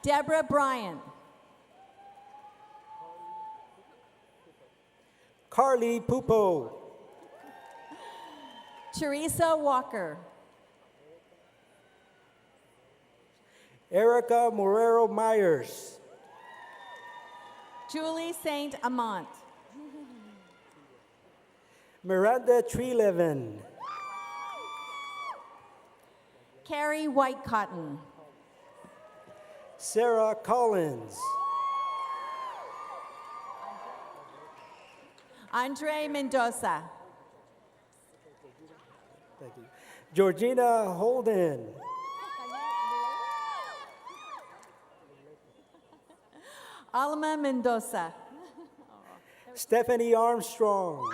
Deborah Bryant. Carly Pupo. Teresa Walker. Erica Morero Myers. Julie Saint Amant. Miranda Treelevin. Carrie Whitecotton. Sarah Collins. Andre Mendoza. Thank you. Georgina Holden. Alma Mendoza. Stephanie Armstrong.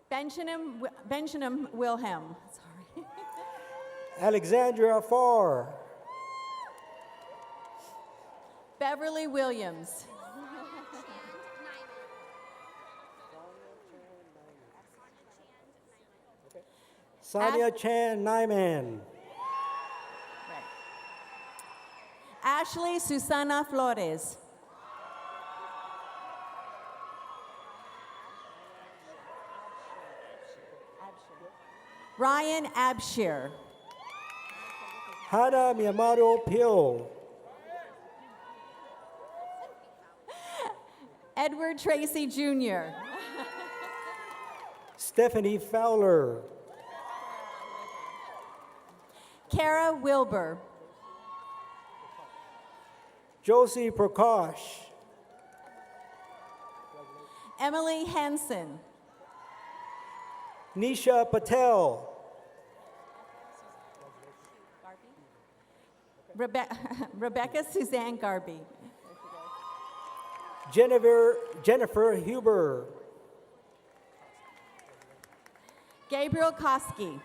Benjamin Wilhelm. Sorry. Alexandra Farr. Beverly Williams. Sonia Chan Nyman. Ashley Susana Flores. Ryan Abshir. Hana Miyamoto Pio. Edward Tracy Jr. Stephanie Fowler. Kara Wilbur. Josie Prakash. Emily Henson. Nisha Patel. Rebecca Suzanne Garby. Jennifer Huber. Gabriel Koski.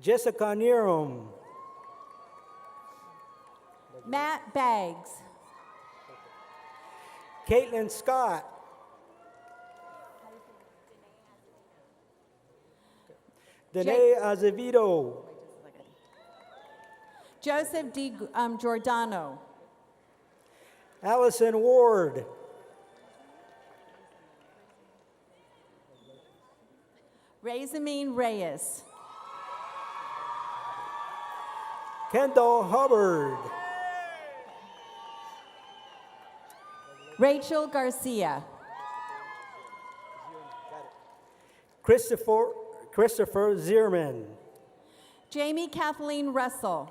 Jessica Nierum. Matt Baggs. Caitlin Scott. Danae Azevedo. Joseph D. Giordano. Allison Ward. Razamine Reyes. Kendall Hubbard. Rachel Garcia. Christopher Zierman. Jamie Kathleen Russell.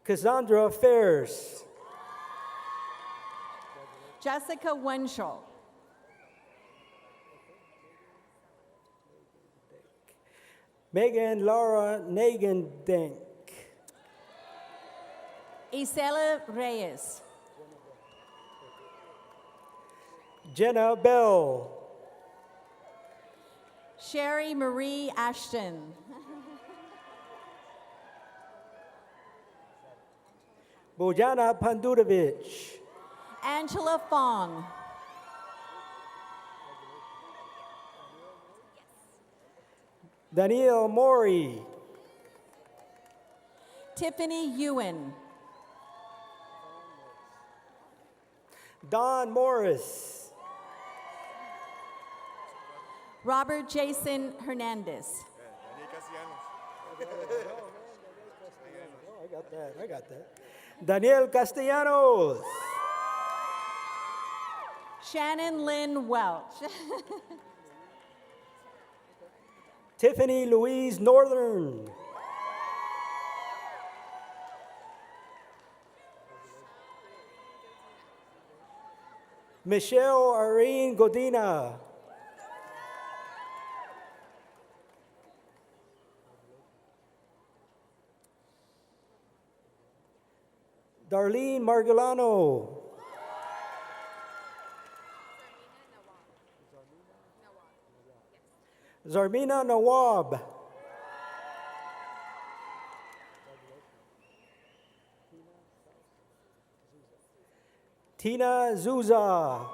Cassandra Fairs. Jessica Wenschel. Megan Laura Nagendink. Isela Reyes. Jenna Bell. Sherry Marie Ashton. Bojana Pandurovich. Angela Fong. Danielle Mori. Tiffany Ewan. Don Morris. Robert Jason Hernandez. I got that. Daniel Castellanos. Shannon Lynn Welch. Tiffany Louise Northern. Michelle Irene Godina. Darlene Margolano. Zarmina Nawab. Tina Zuza.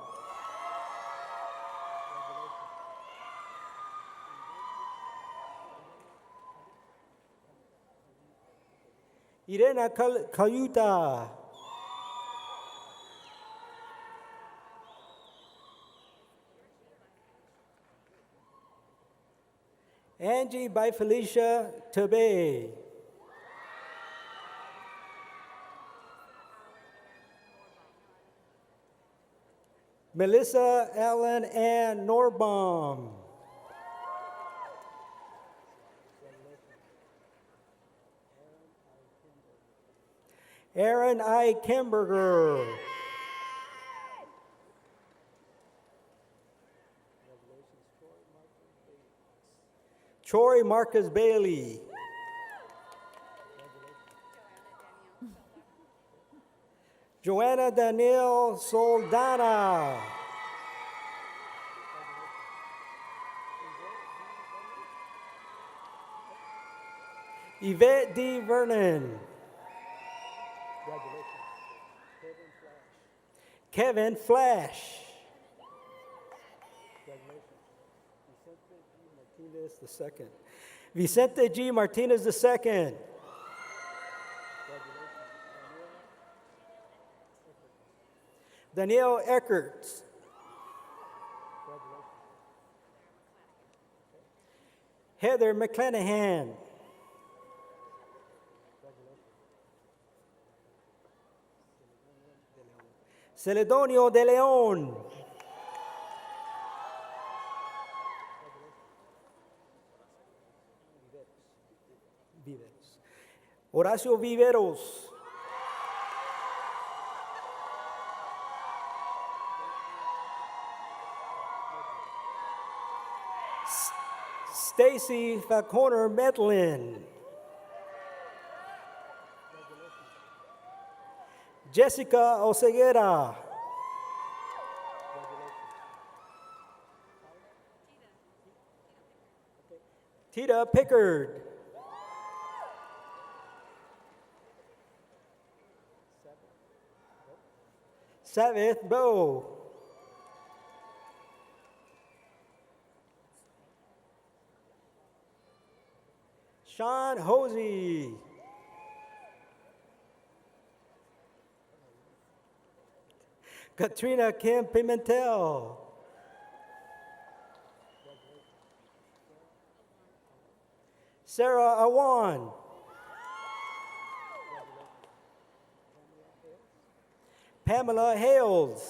Irena Cayuta. Angie by Felicia Tobe. Melissa Ellen Ann Norbaum. Aaron I. Kimberger. Troy Marcus Bailey. Joanna Danielle Soldana. Yvette D. Vernon. Kevin Flash. Martinez II. Vicente G. Martinez II. Danielle Eckerts. Heather McClanahan. Celedonio de Leon. Horacio Viveros. Stacy Falconer Medlin. Jessica Oseguera. Tita Pickard. Savith Bow. Sean Hosey. Katrina Kim Pimentel. Sarah Awan. Pamela Hales.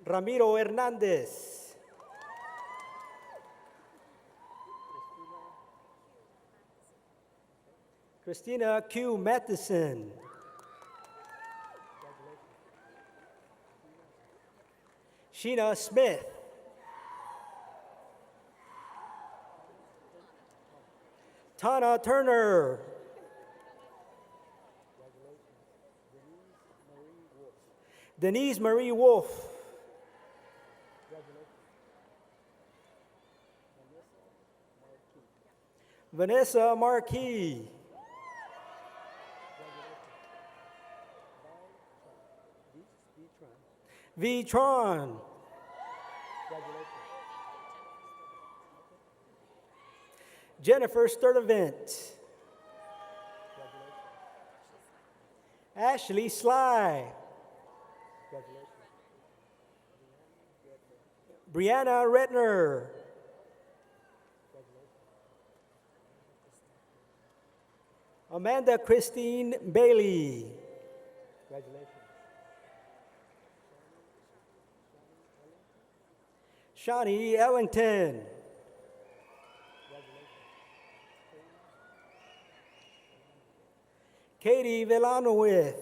Ramiro Hernandez. Christina Q. Matheson. Sheena Smith. Tana Turner. Denise Marie Wolf. Vanessa Marquis. V-Tron. Jennifer Sturdivant. Ashley Sly. Brianna Retner. Amanda Christine Bailey. Shawnee Ellington. Katie Villanowith.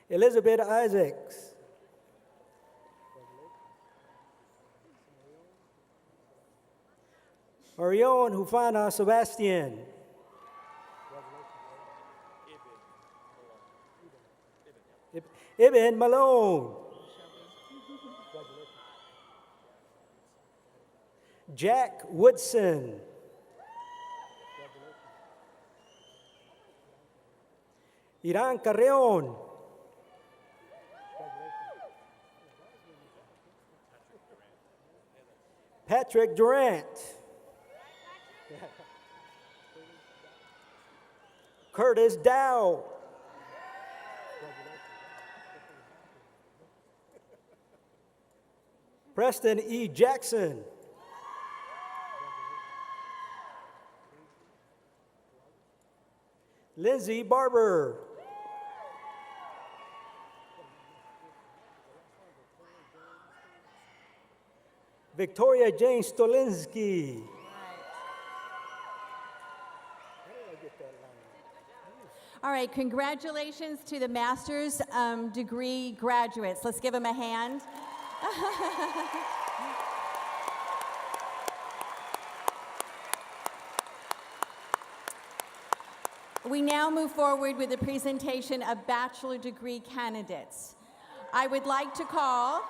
Elizabeth Isaacs. Orion Hufana Sebastian. Ibn Malone. Jack Woodson. Iran Carreon. Patrick Durant. Curtis Dow. Preston E. Jackson. Lindsay Barber. Victoria Jane Stolinsky. All right, congratulations to the master's degree graduates. Let's give them a hand. We now move forward with the presentation of bachelor degree candidates. I would like to call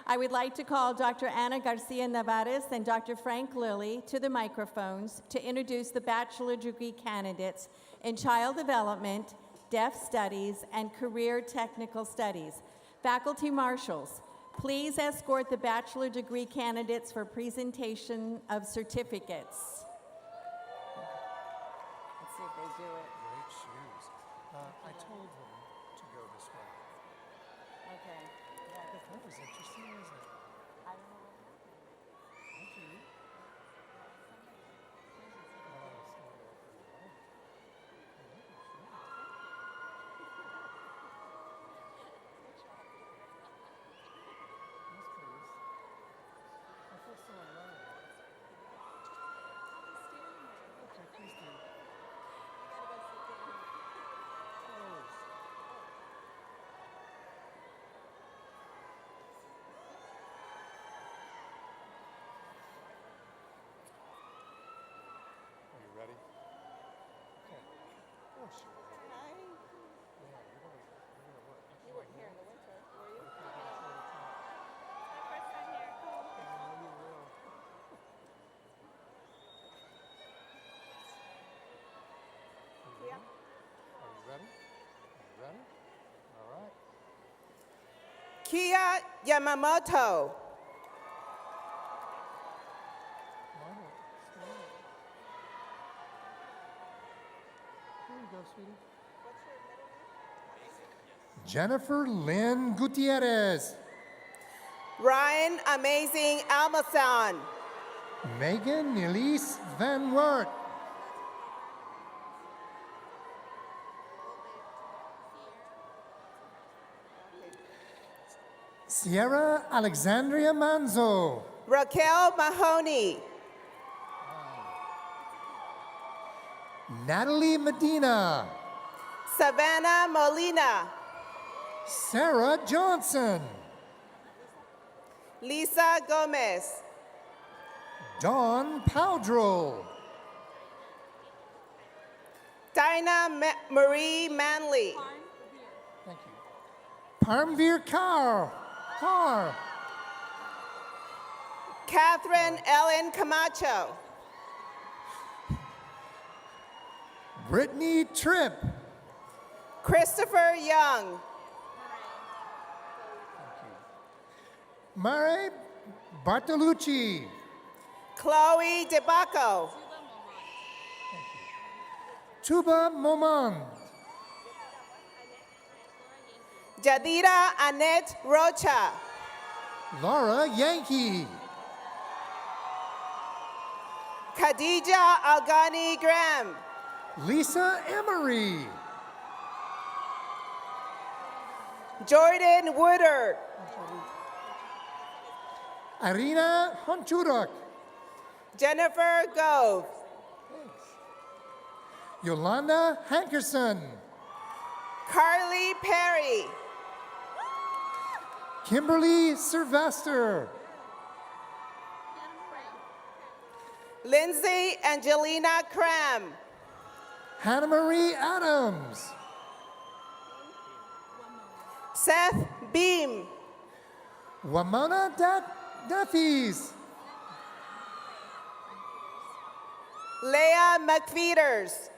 I would like to call Dr. Ana Garcia Navarez and Dr. Frank Lilly to the microphones to introduce the bachelor degree candidates in Child Development, Deaf Studies, and Career Technical Studies. Faculty marshals, please escort the bachelor degree candidates for presentation of certificates. Let's see if they do it. Great shoes. I told him to go this way. Okay. But that was interesting, wasn't it? I don't know what happened. Okay. Are you ready? Okay. Oh, sure. Hi. Yeah, you're gonna work. You weren't here in the winter, were you? My first time here. Cool. I know you will. Yeah. Are you ready? Are you ready? All right. Kia Yamamoto. Margaret, stand. There you go, sweetie. Jennifer Lynn Gutierrez. Ryan Amazing Almason. Megan Elise Van Wert. Sierra Alexandria Manzo. Raquel Mahoney. Natalie Medina. Savannah Molina. Sarah Johnson. Lisa Gomez. Dawn Powdrell. Marie Manley. Thank you. Parmveer Kaur. Catherine Ellen Camacho. Brittany Tripp. Christopher Young. Mare Bartolucci. Chloe DeBacco. Tuba Momand. Jadira Annette Rocha. Laura Yankee. Khadija Algani Graham. Lisa Emery. Jordan Woodard. Irina Honchuruk. Jennifer Gove. Yolanda Hankerson. Carly Perry. Kimberly Sylvester. Lindsay Angelina Cram. Hannah Marie Adams. Seth Beam. Wamana Duffys. Leah McFeeters.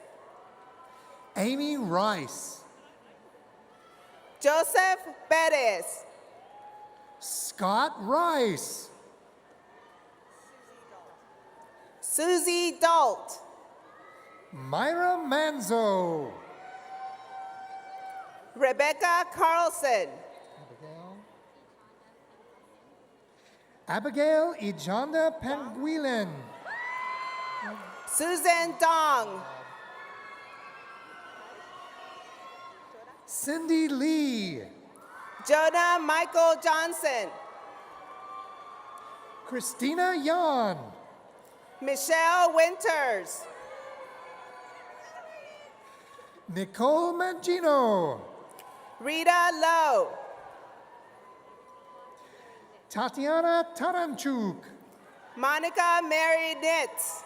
Amy Rice. Joseph Perez. Scott Rice. Susie Dalt. Myra Manzo. Rebecca Carlson. Abigail Ijonda Penguilin. Susan Dong. Cindy Lee. Jonah Michael Johnson. Christina Yan. Michelle Winters. Nicole Mangino. Rita Lowe. Tatiana Taranchuk. Monica Mary Nitz.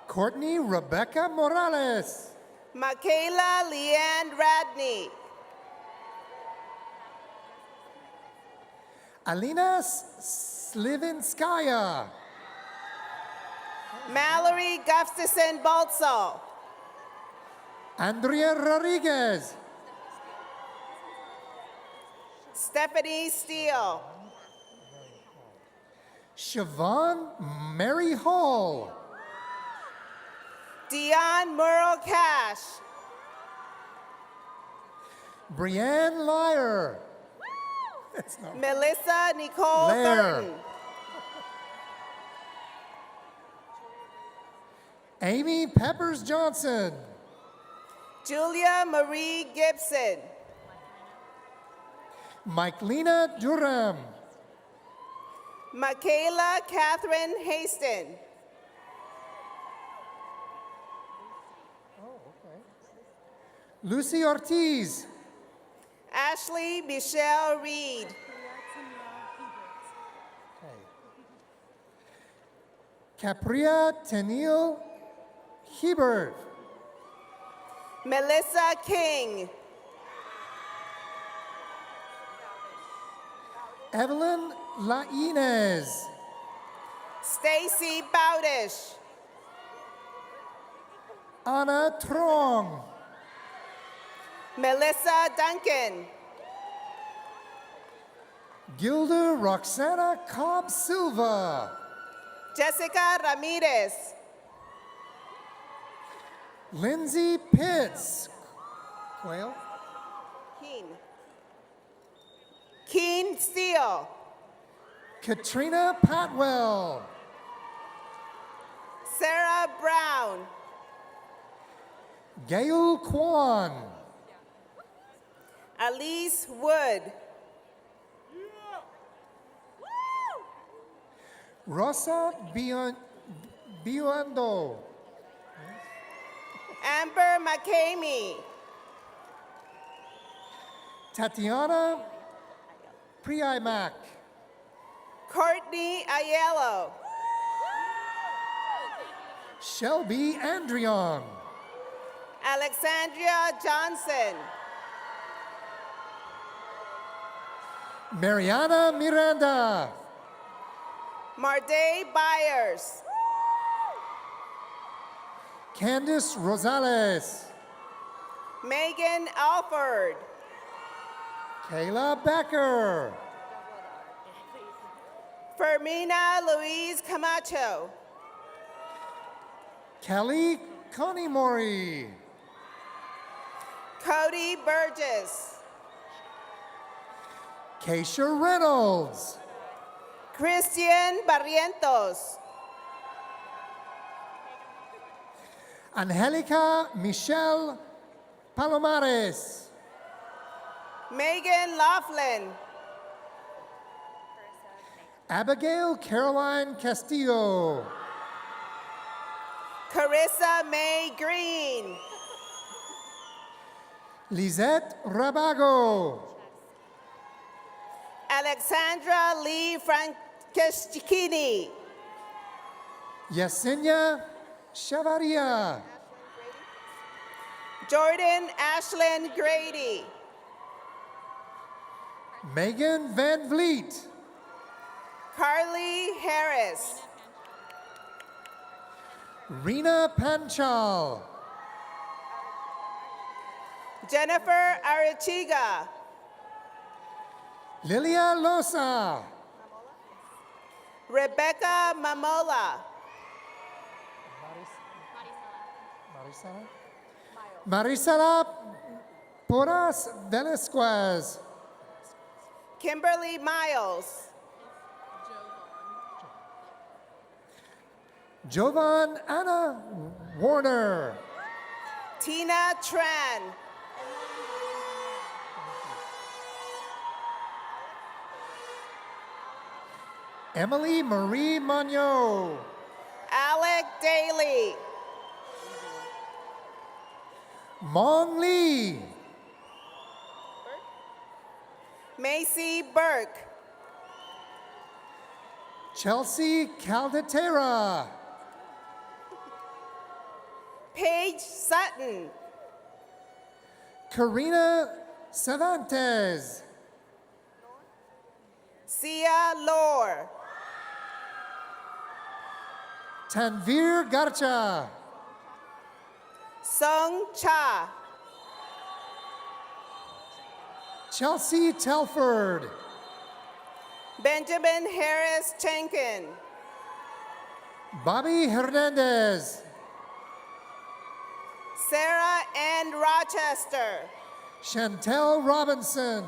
Courtney Rebecca Morales. Michaela Leanne Radney. Alina Slivinskaya. Mallory Gustafson Boltzel. Andrea Rodriguez. Stephanie Steele. Siobhan Mary Hall. Dion Murrow Cash. Brianne Lyer. Melissa Nicole Lair. Thurton. Amy Peppers Johnson. Julia Marie Gibson. Mikelina Durham. Michaela Catherine Haston. Lucy Ortiz. Ashley Michelle Reed. Capria Tenille Hebert. Melissa King. Evelyn Lainez. Stacy Bowdish. Anna Trong. Melissa Duncan. Gilda Roxana Cobb Silva. Jessica Ramirez. Lindsay Pitts. Quayle. Keen Steele. Katrina Patwell. Sarah Brown. Gail Kwan. Elise Wood. Rosa Biondo. Amber McCamey. Tatiana Priimac. Courtney Aiello. Shelby Andrion. Alexandria Johnson. Mariana Miranda. Marday Byers. Candice Rosales. Megan Alford. Kayla Becker. Fermina Louise Camacho. Kelly Conimori. Cody Burgess. Keisha Reynolds. Christian Barrientos. Angelica Michelle Palomares. Megan Laughlin. Abigail Caroline Castillo. Carissa May Green. Lisette Rabago. Alexandra Lee Franceschini. Yesenia Chavaria. Jordan Ashlyn Grady. Megan Van Vliet. Carly Harris. Rena Panchal. Jennifer Arachiga. Lilia Losa. Rebecca Mamola. Marisela Porras Velasquez. Kimberly Miles. Jovan Anna Warner. Tina Tran. Emily Marie Monod. Alec Daly. Mong Lee. Macy Burke. Chelsea Caldeterra. Paige Sutton. Karina Cervantes. Sia Lore, Tanvir Garcha, Sung Cha, Chelsea Telford, Benjamin Harris Chenkin, Bobby Hernandez, Sarah Ann Rochester, Chantel Robinson,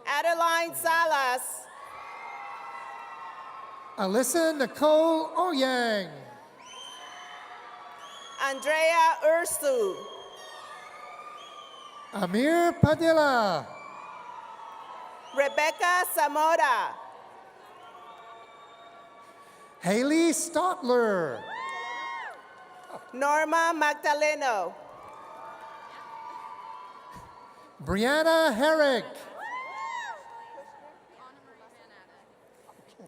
Adeline Salas, Alyssa Nicole Oyang, Andrea Ursu, Amir Padilla, Rebecca Zamora, Haley Stotler, Norma Magdaleno, Brianna Herrick,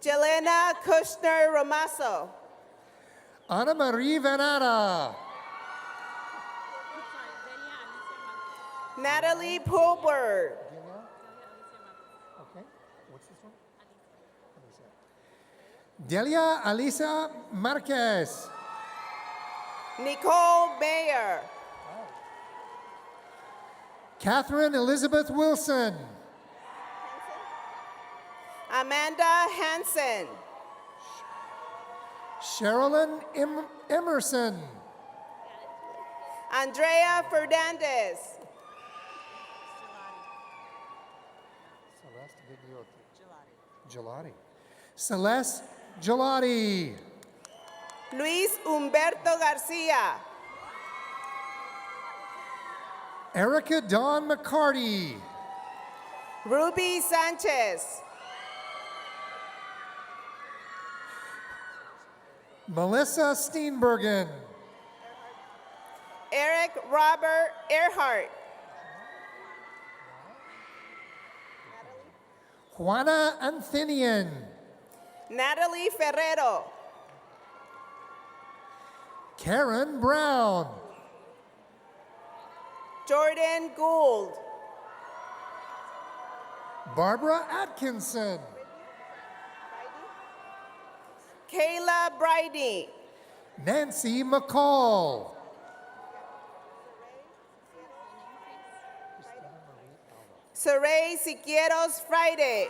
Jelena Kushner Romaso, Anna Marie Vanata, Natalie Pulbert, Delia Alisa Marquez, Nicole Mayer, Catherine Elizabeth Wilson, Amanda Hansen, Sherilyn Emerson, Andrea Fernandez, Celeste Gelati, Luis Humberto Garcia, Erica Dawn McCarty, Ruby Sanchez, Melissa Steenbergen, Eric Robert Earhart, Juana Anthenian, Natalie Ferrero, Karen Brown, Jordan Gould, Barbara Atkinson, Kayla Bridey, Nancy McCall, Saray Siqueiros Friday,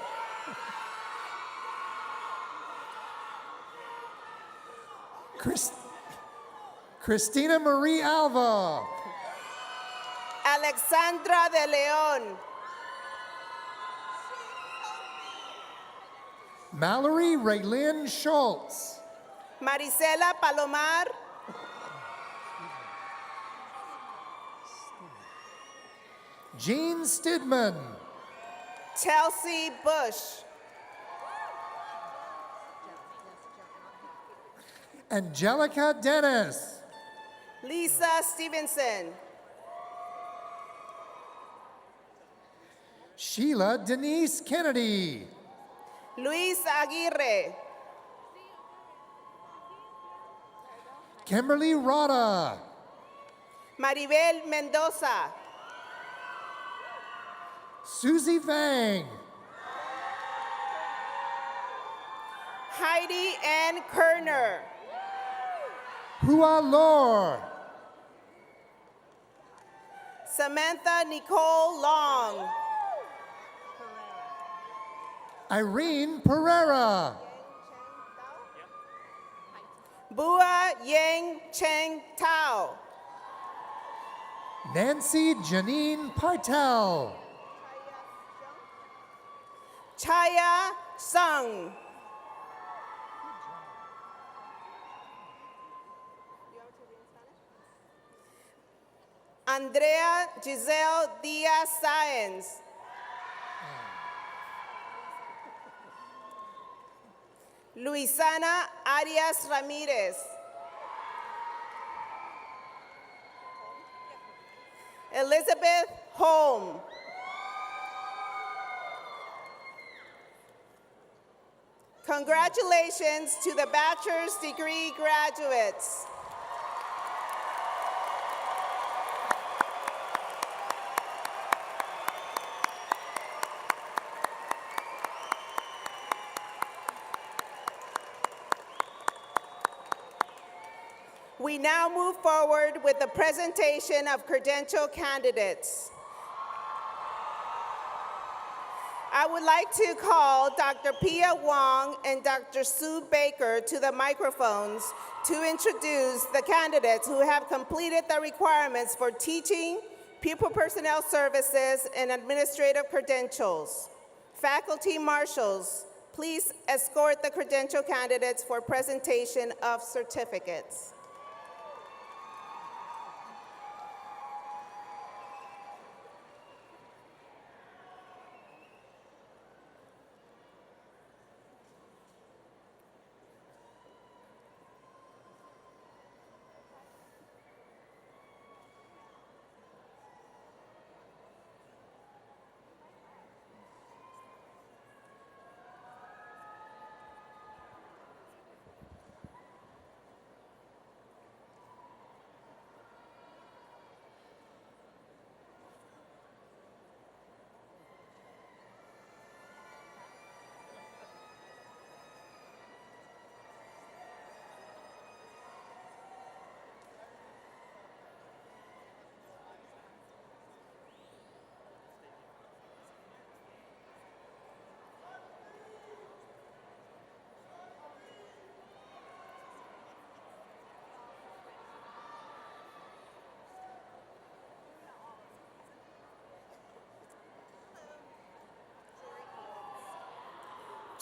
Christina Marie Alva, Alexandra de Leon, Mallory Raylyn Schultz, Marisela Palomar, Jean Stidman, Chelsea Bush, Angelica Dennis, Lisa Stevenson, Sheila Denise Kennedy, Luis Aguirre, Kimberly Rada, Maribel Mendoza, Susie Vang, Heidi Ann Kerner, Hua Lor, Samantha Nicole Long, Irene Pereira, Bua Yang Cheng Tao, Nancy Janine Pytel, Chaya Sung, Andrea Giselle Diaz Sáenz, Luisana Arias Ramirez, Elizabeth Holm, congratulations to the bachelor's degree graduates. We now move forward with the presentation of credential candidates. I would like to call Dr. Pia Wong and Dr. Sue Baker to the microphones to introduce the candidates who have completed the requirements for teaching, pupil personnel services, and administrative credentials. Faculty marshals, please escort the credential candidates for presentation of certificates.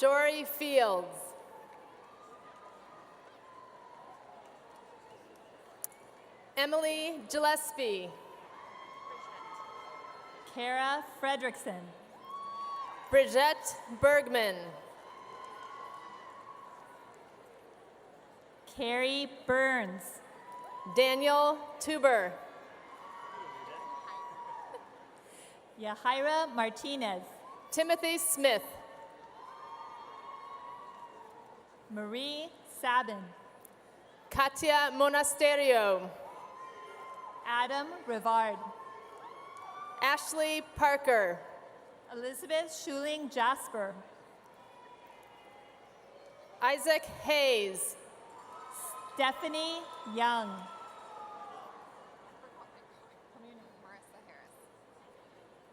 Jory Fields. Emily Gillespie. Kara Fredrickson. Bridgette Bergman. Carrie Burns. Daniel Tuber. Yahaira Martinez. Timothy Smith. Marie Sabin. Katia Monasterio. Adam Rivard. Ashley Parker. Elizabeth Schuling Jasper. Isaac Hayes. Stephanie Young.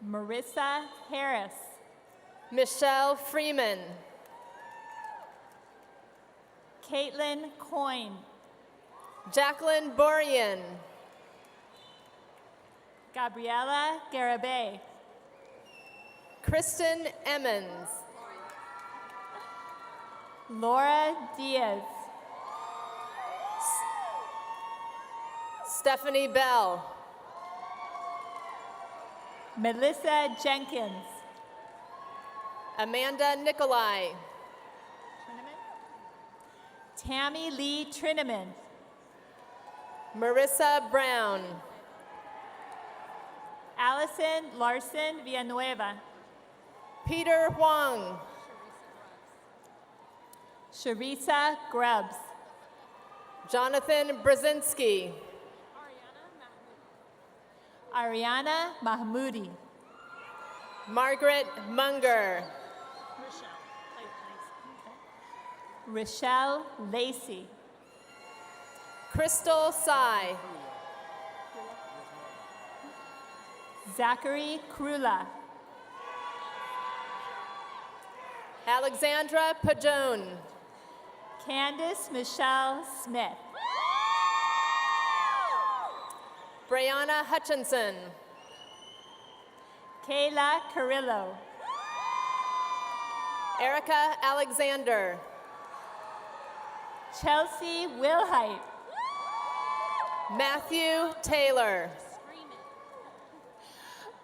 Marissa Harris. Michelle Freeman. Caitlin Coyne. Jacqueline Borian. Gabriela Garabay. Kristen Emmons. Laura Diaz. Stephanie Bell. Melissa Jenkins. Amanda Nikolai. Tammy Lee Trineman. Marissa Brown. Allison Larson Villanueva. Peter Huang. Sharisa Grubbs. Jonathan Brzezinski. Ariana Mahmoudi. Margaret Munger. Rochelle Lacey. Crystal Sai. Zachary Krula. Alexandra Padone. Candace Michelle Smith. Brianna Hutchinson. Kayla Carrillo. Erica Alexander. Chelsea Wilhite. Matthew Taylor.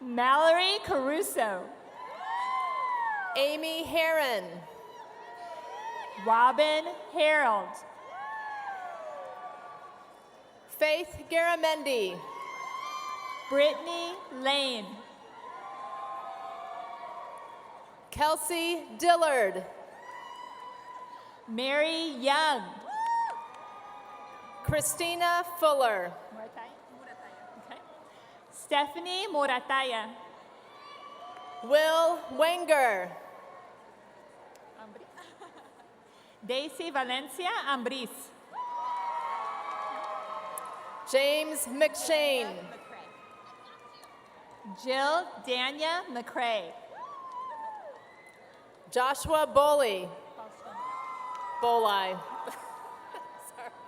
Mallory Caruso. Amy Heron. Robin Harold. Faith Garamendi. Brittany Lane. Kelsey Dillard. Mary Young. Christina Fuller. Okay. Stephanie Morataya. Will Wenger. Daisy Valencia Ambris. James McShane. Jill Dania McCrae. Joshua Boley. Bolai.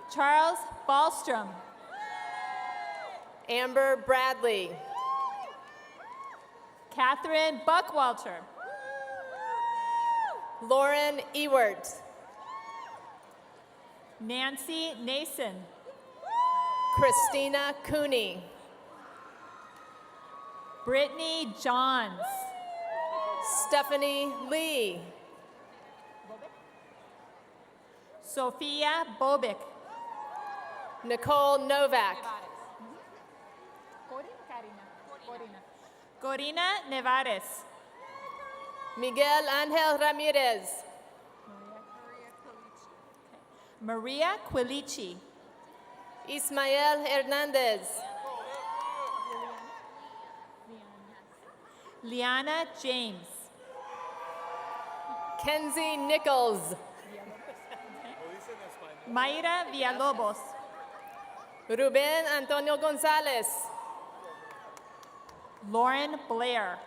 Charles Ballstrom. Amber Bradley. Catherine Buckwalter. Lauren Ewert. Nancy Nason. Christina Cooney. Brittany Johns. Stephanie Lee. Sophia Bobick. Nicole Novak. Corina Nevares. Miguel Angel Ramirez. Maria Quilici. Ismael Hernandez. Liana James. Kenzie Nichols. Mayra Villalobos. Ruben Antonio Gonzalez. Lauren Blair.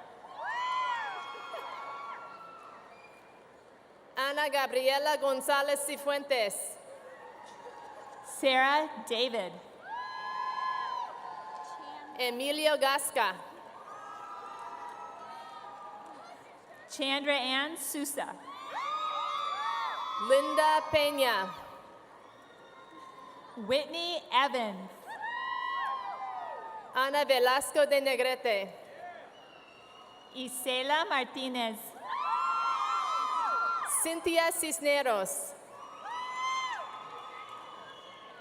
Ana Gabriela Gonzalez Cifuentes. Sarah David. Emilio Gasca. Chandra Ann Sousa. Linda Peña. Whitney Evans. Ana Velasco de Negrete. Isela Martinez. Cynthia Cisneros.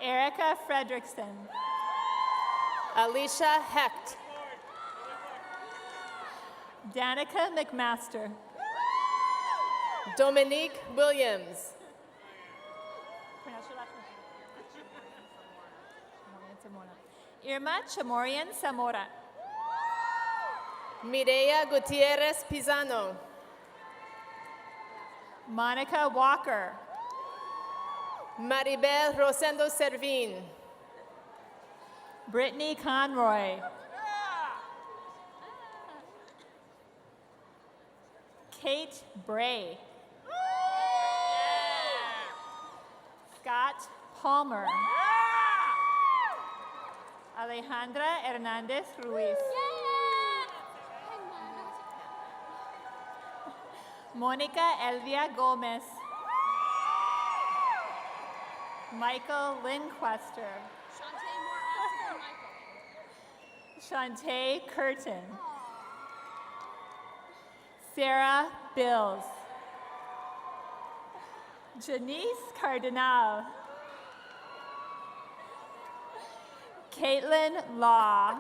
Erica Fredrickson. Alicia Hecht. Danica McMaster. Dominique Williams. Irma Chamorian Zamora. Mireya Gutierrez Pizano. Monica Walker. Maribel Rosendo Servin. Brittany Conroy. Kate Bray. Scott Palmer. Alejandra Hernandez Ruiz. Mónica Elvia Gomez. Michael Linquester. Shantae Curtin. Sarah Bills. Janice Cardinal. Caitlin Law.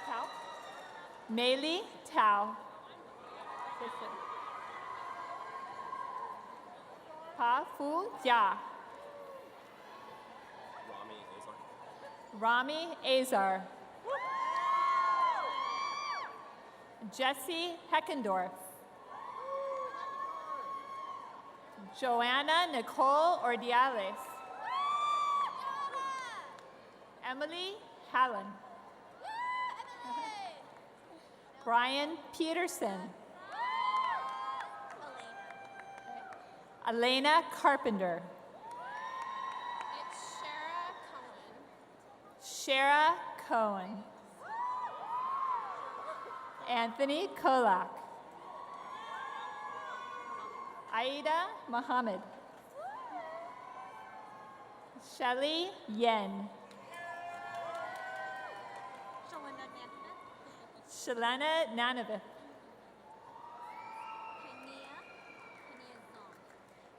Tao. Meili Tao. Pa Fu Jia. Rami Azar. Jesse Heckendorf. Joanna Nicole Ordiales. Emily Hallen. Brian Peterson. Elena Carpenter. Shara Cohen. Anthony Kolak. Aida Muhammad. Shelly Yen. Shalana Nanavith.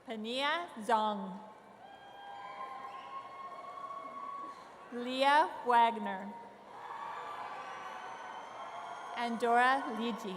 Pania Zong. Leah Wagner. And Dora Liji.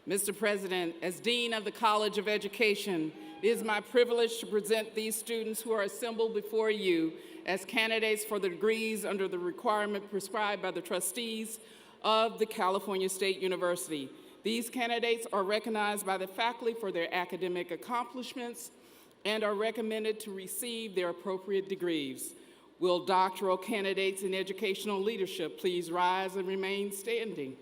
Mr. President, as Dean of the College of Education, it is my privilege to present these students who are assembled before you as candidates for the degrees under the requirement prescribed by the trustees of the California State University. These candidates are recognized by the faculty for their academic accomplishments and are recommended to receive their appropriate degrees. Will doctoral candidates in educational leadership please rise and remain standing?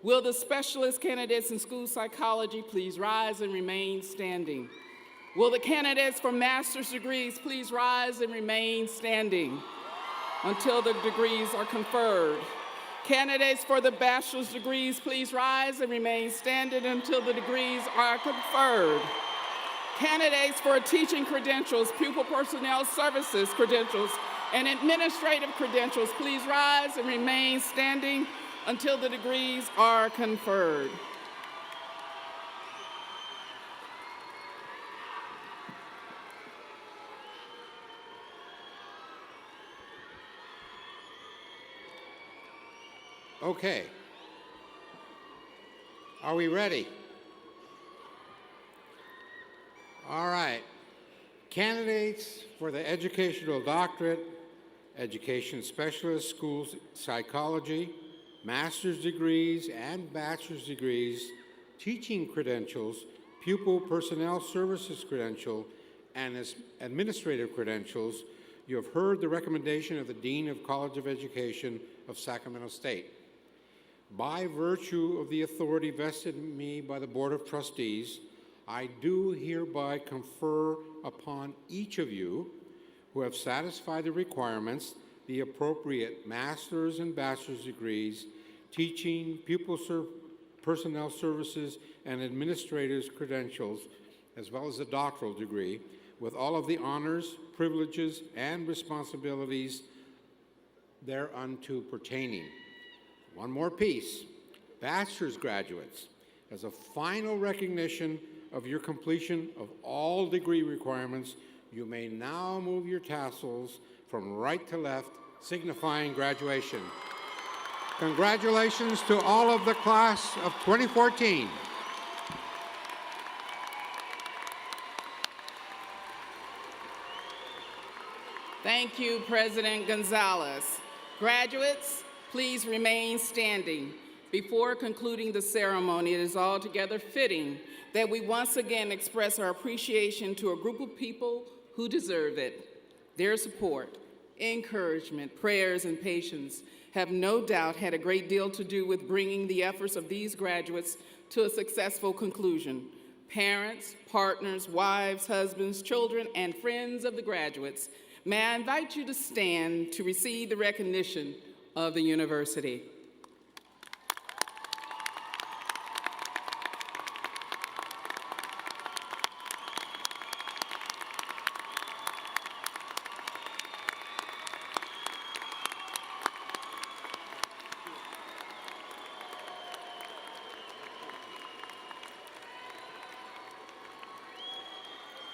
Will the specialist candidates in school psychology please rise and remain standing? Will the candidates for master's degrees please rise and remain standing until the degrees are conferred? Candidates for the bachelor's degrees please rise and remain standing until the degrees are conferred. Candidates for teaching credentials, pupil personnel services credentials, and administrative credentials please rise and remain standing until the degrees are conferred. Okay. Are we ready? All right. Candidates for the educational doctorate, education specialist, school psychology, master's degrees and bachelor's degrees, teaching credentials, pupil personnel services credential, and administrative credentials, you have heard the recommendation of the Dean of College of Education of Sacramento State. By virtue of the authority vested in me by the Board of Trustees, I do hereby confer upon each of you who have satisfied the requirements the appropriate master's and bachelor's degrees, teaching, pupil personnel services, and administrators credentials, as well as a doctoral degree, with all of the honors, privileges, and responsibilities thereunto pertaining. One more piece. Bachelor's graduates, as a final recognition of your completion of all degree requirements, you may now move your tassels from right to left, signifying graduation. Congratulations to all of the class of 2014. Thank you, President Gonzalez. Graduates, please remain standing. Before concluding the ceremony, it is altogether fitting that we once again express our appreciation to a group of people who deserve it. Their support, encouragement, prayers, and patience have no doubt had a great deal to do with bringing the efforts of these graduates to a successful conclusion. Parents, partners, wives, husbands, children, and friends of the graduates, may I invite you to stand to receive the recognition of the university.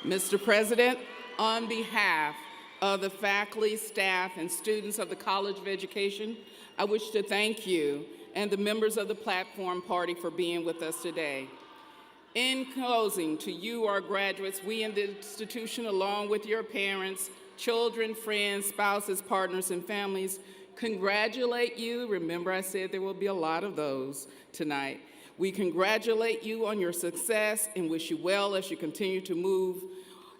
Mr. President, on behalf of the faculty, staff, and students of the College of Education, I wish to thank you and the members of the Platform Party for being with us today. In closing, to you, our graduates, we in the institution, along with your parents, children, friends, spouses, partners, and families, congratulate you. Remember, I said there will be a lot of those tonight. We congratulate you on your success and wish you well as you continue to move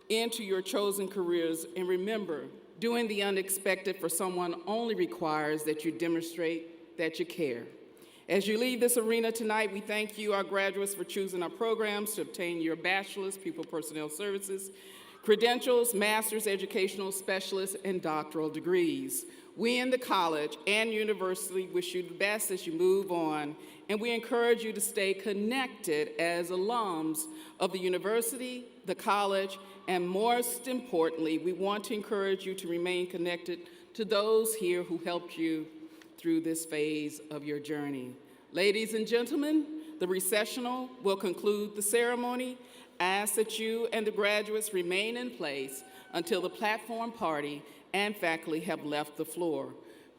into your chosen careers. And remember, doing the unexpected for someone only requires that you demonstrate that you care. As you leave this arena tonight, we thank you, our graduates, for choosing our programs to obtain your bachelor's, pupil personnel services, credentials, master's, educational specialist, and doctoral degrees. We in the college and university wish you the best as you move on, and we encourage you to stay connected as alums of the university, the college, and most importantly, we want to encourage you to remain connected to those here who helped you through this phase of your journey. Ladies and gentlemen, the recessional will conclude the ceremony. I ask that you and the graduates remain in place until the Platform Party and faculty have left the floor.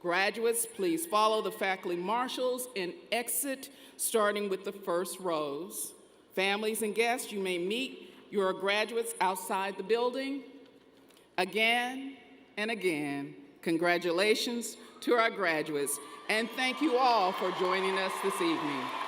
Graduates, please follow the faculty marshals and exit starting with the first rows. Families and guests, you may meet your graduates outside the building. Again and again, congratulations to our graduates, and thank you all for joining us this evening.